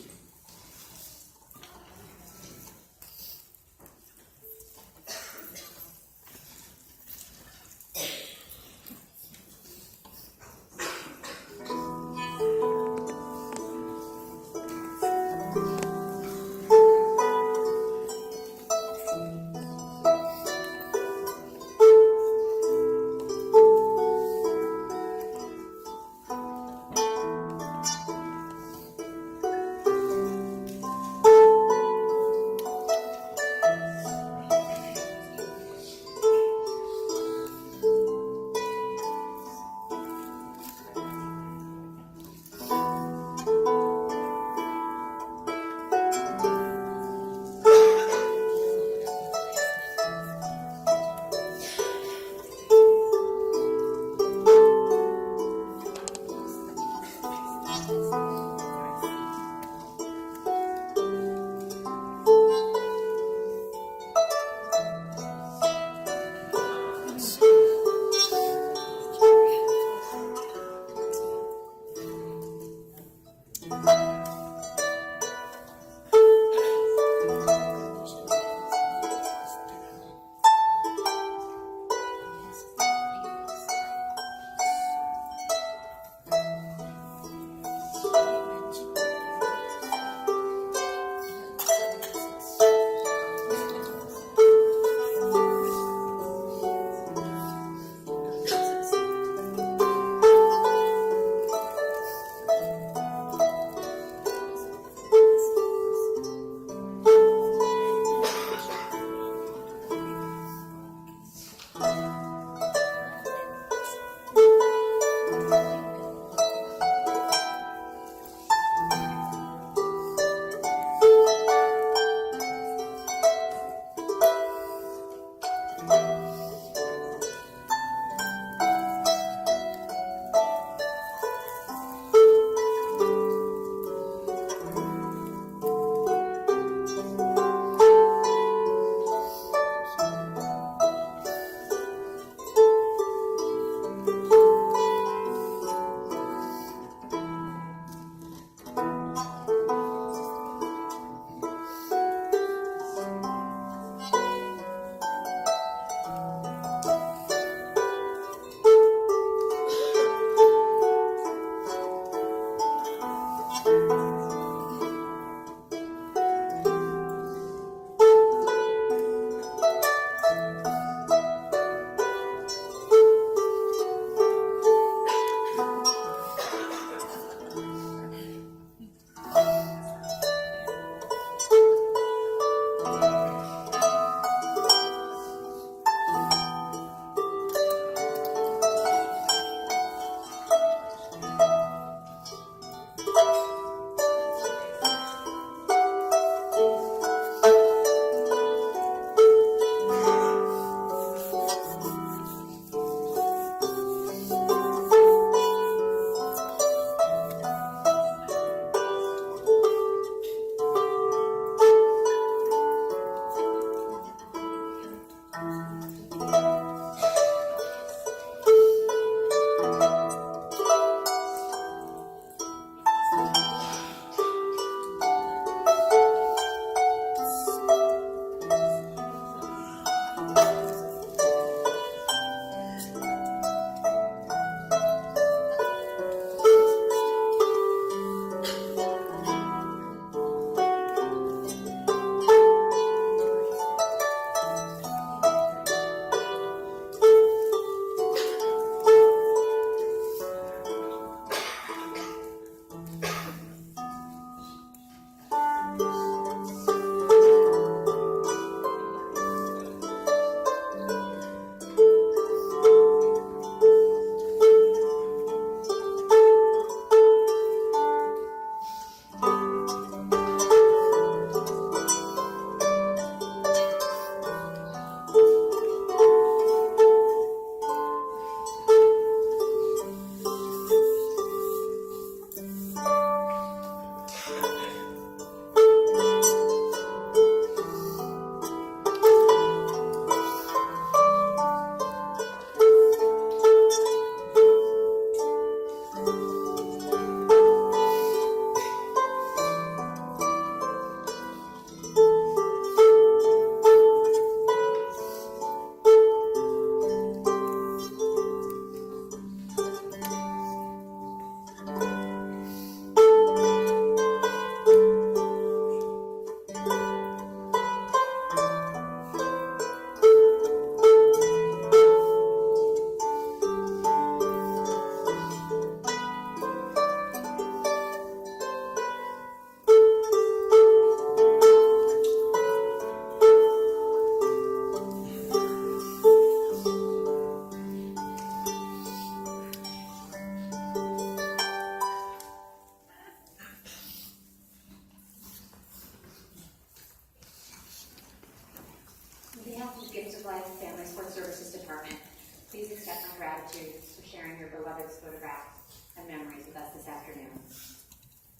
Please accept my gratitude for sharing your beloved's photographs and memories with us this afternoon.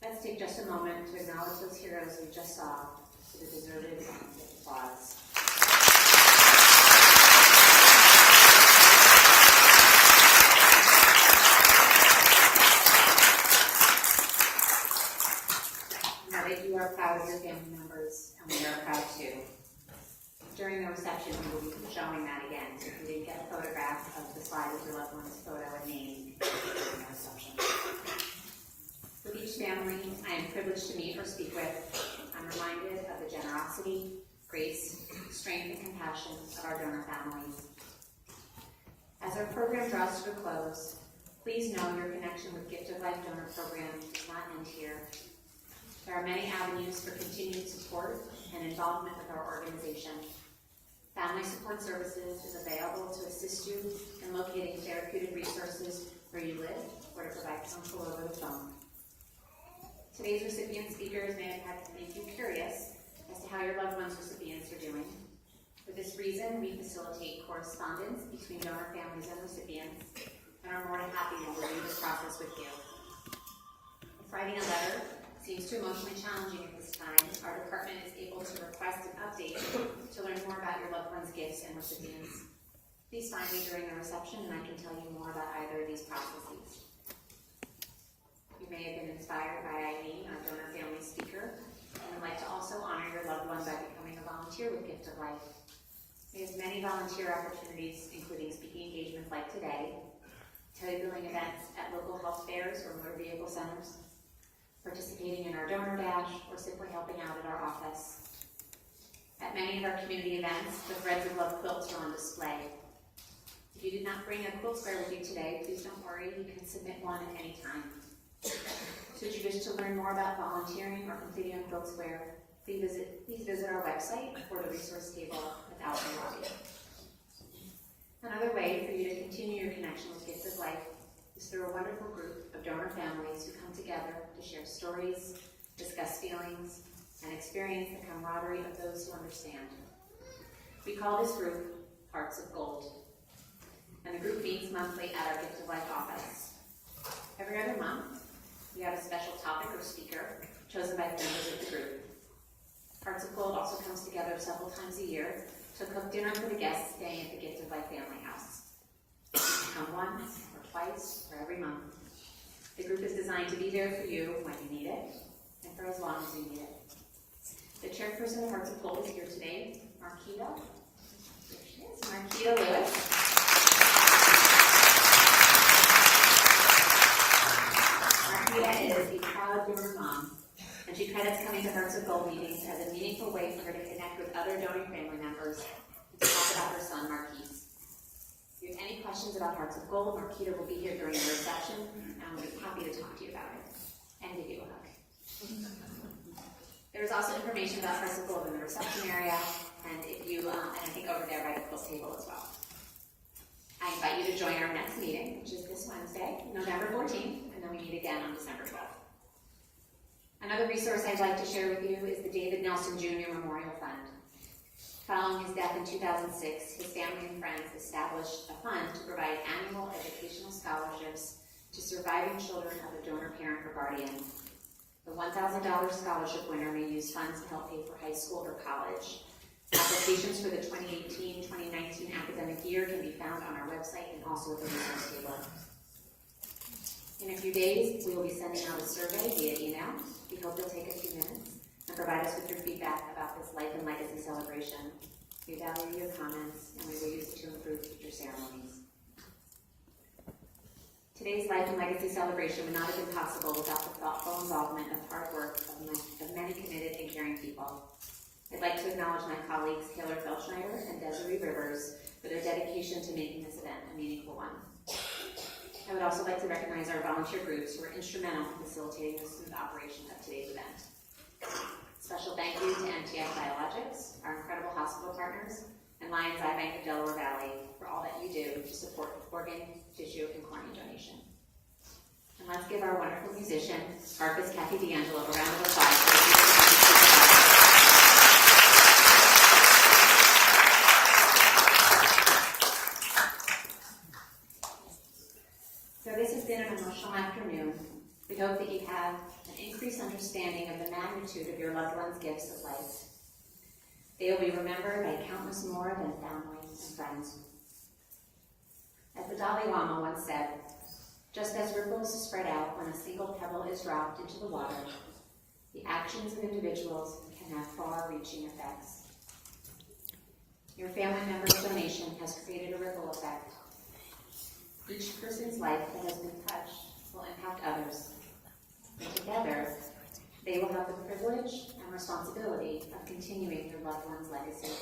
Let's take just a moment to acknowledge those heroes we just saw with a deserved round of applause. Know that you are proud of your family members, and we are proud too. During the reception, we will be showing that again. So if you didn't get a photograph of the slide with your loved one's photo and name during the reception. With each family I am privileged to meet or speak with, I'm reminded of the generosity, grace, strength, and compassion of our donor families. As our program draws to a close, please know your connection with Gift of Life Donor Program does not end here. There are many avenues for continued support and involvement with our organization. Family Support Services is available to assist you in locating therapeutic resources where you live or to provide counsel over the phone. Today's recipient speakers may have had to make you curious as to how your loved one's recipients are doing. For this reason, reason, we facilitate correspondence between donor families and recipients, and are more than happy to review this process with you. If writing a letter seems too emotionally challenging at this time, our department is able to request an update to learn more about your loved one's gifts and recipients. Please find me during the reception and I can tell you more about either of these processes. You may have been inspired by Eileen, our donor family speaker, and would like to also honor your loved one by becoming a volunteer with Gift of Life. We have many volunteer opportunities, including speaking engagements like today, tele-billing events at local health fairs or motor vehicle centers, participating in our donor dash, or simply helping out at our office. At many of our community events, the Threads of Love quilts are on display. If you did not bring a quilt square with you today, please don't worry, you can submit one at any time. Should you wish to learn more about volunteering or completing a quilt square, please visit our website or the resource table without the lobby. Another way for you to continue your connection with Gift of Life is through a wonderful group of donor families who come together to share stories, discuss feelings, and experience the camaraderie of those who understand. We call this group Hearts of Gold, and the group meets monthly at our Gift of Life office. Every other month, we have a special topic or speaker chosen by members of the group. Hearts of Gold also comes together several times a year to cook dinner for the guests staying at the Gift of Life family house. Come once, or twice, or every month. The group is designed to be there for you when you need it, and for as long as you need it. The chairperson of Hearts of Gold is here today, Marquita. There she is, Marquita Lewis. Marquita is a proud donor mom, and she credits coming to Hearts of Gold meetings as a meaningful way for her to connect with other donor family members and to talk about her son, Marquise. If you have any questions about Hearts of Gold, Marquita will be here during the reception, and we'll be happy to talk to you about it and give you a hug. There is also information about Hearts of Gold in the reception area, and I think over there by the quilt table as well. I invite you to join our next meeting, which is this Wednesday, November 14th, and then we meet again on December 12th. Another resource I'd like to share with you is the David Nelson Jr. Memorial Fund. Following his death in 2006, his family and friends established a fund to provide annual educational scholarships to surviving children of a donor parent or guardian. The $1,000 scholarship winner may use funds to help pay for high school or college. Applications for the 2018-2019 academic year can be found on our website and also at the resource table. In a few days, we will be sending out a survey via email. We hope you'll take a few minutes and provide us with your feedback about this Life and Legacy celebration. We value your comments, and we will use it to improve future ceremonies. Today's Life and Legacy celebration would not have been possible without the thoughtful involvement of hard work of many committed and caring people. I'd like to acknowledge my colleagues Taylor Felschneider and Desiree Rivers for their dedication to making this event a meaningful one. I would also like to recognize our volunteer groups who were instrumental in facilitating the smooth operation of today's event. Special thank you to MTF Biologics, our incredible hospital partners, and Lions Eye Bank of Delaware Valley for all that you do to support organ, tissue, and cornea donation. And let's give our wonderful musician, harpist Kathy D'Angelo, a round of applause for the So this has been an emotional afternoon. We hope that you have an increased understanding of the magnitude of your loved one's gifts of life. They will be remembered by countless more than family and friends. As the Dalai Lama once said, just as ripples spread out when a single pebble is dropped into the water, the actions of individuals can have far-reaching effects. Your family member's donation has created a ripple effect. Each person's life that has been touched will impact others. And together, they will have the privilege and responsibility of continuing their loved one's legacy.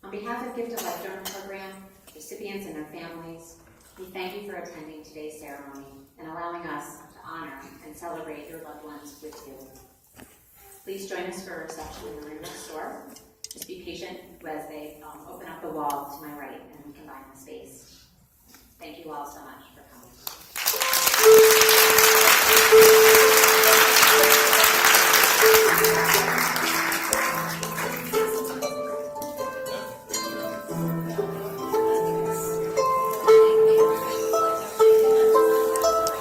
On behalf of Gift of Life Donor Program, recipients and their families, we thank you for attending today's ceremony and allowing us to honor and celebrate your loved ones with you. Please join us for a reception in the room next door. Just be patient as they open up the wall to my right and we combine the space. Thank you all so much for coming.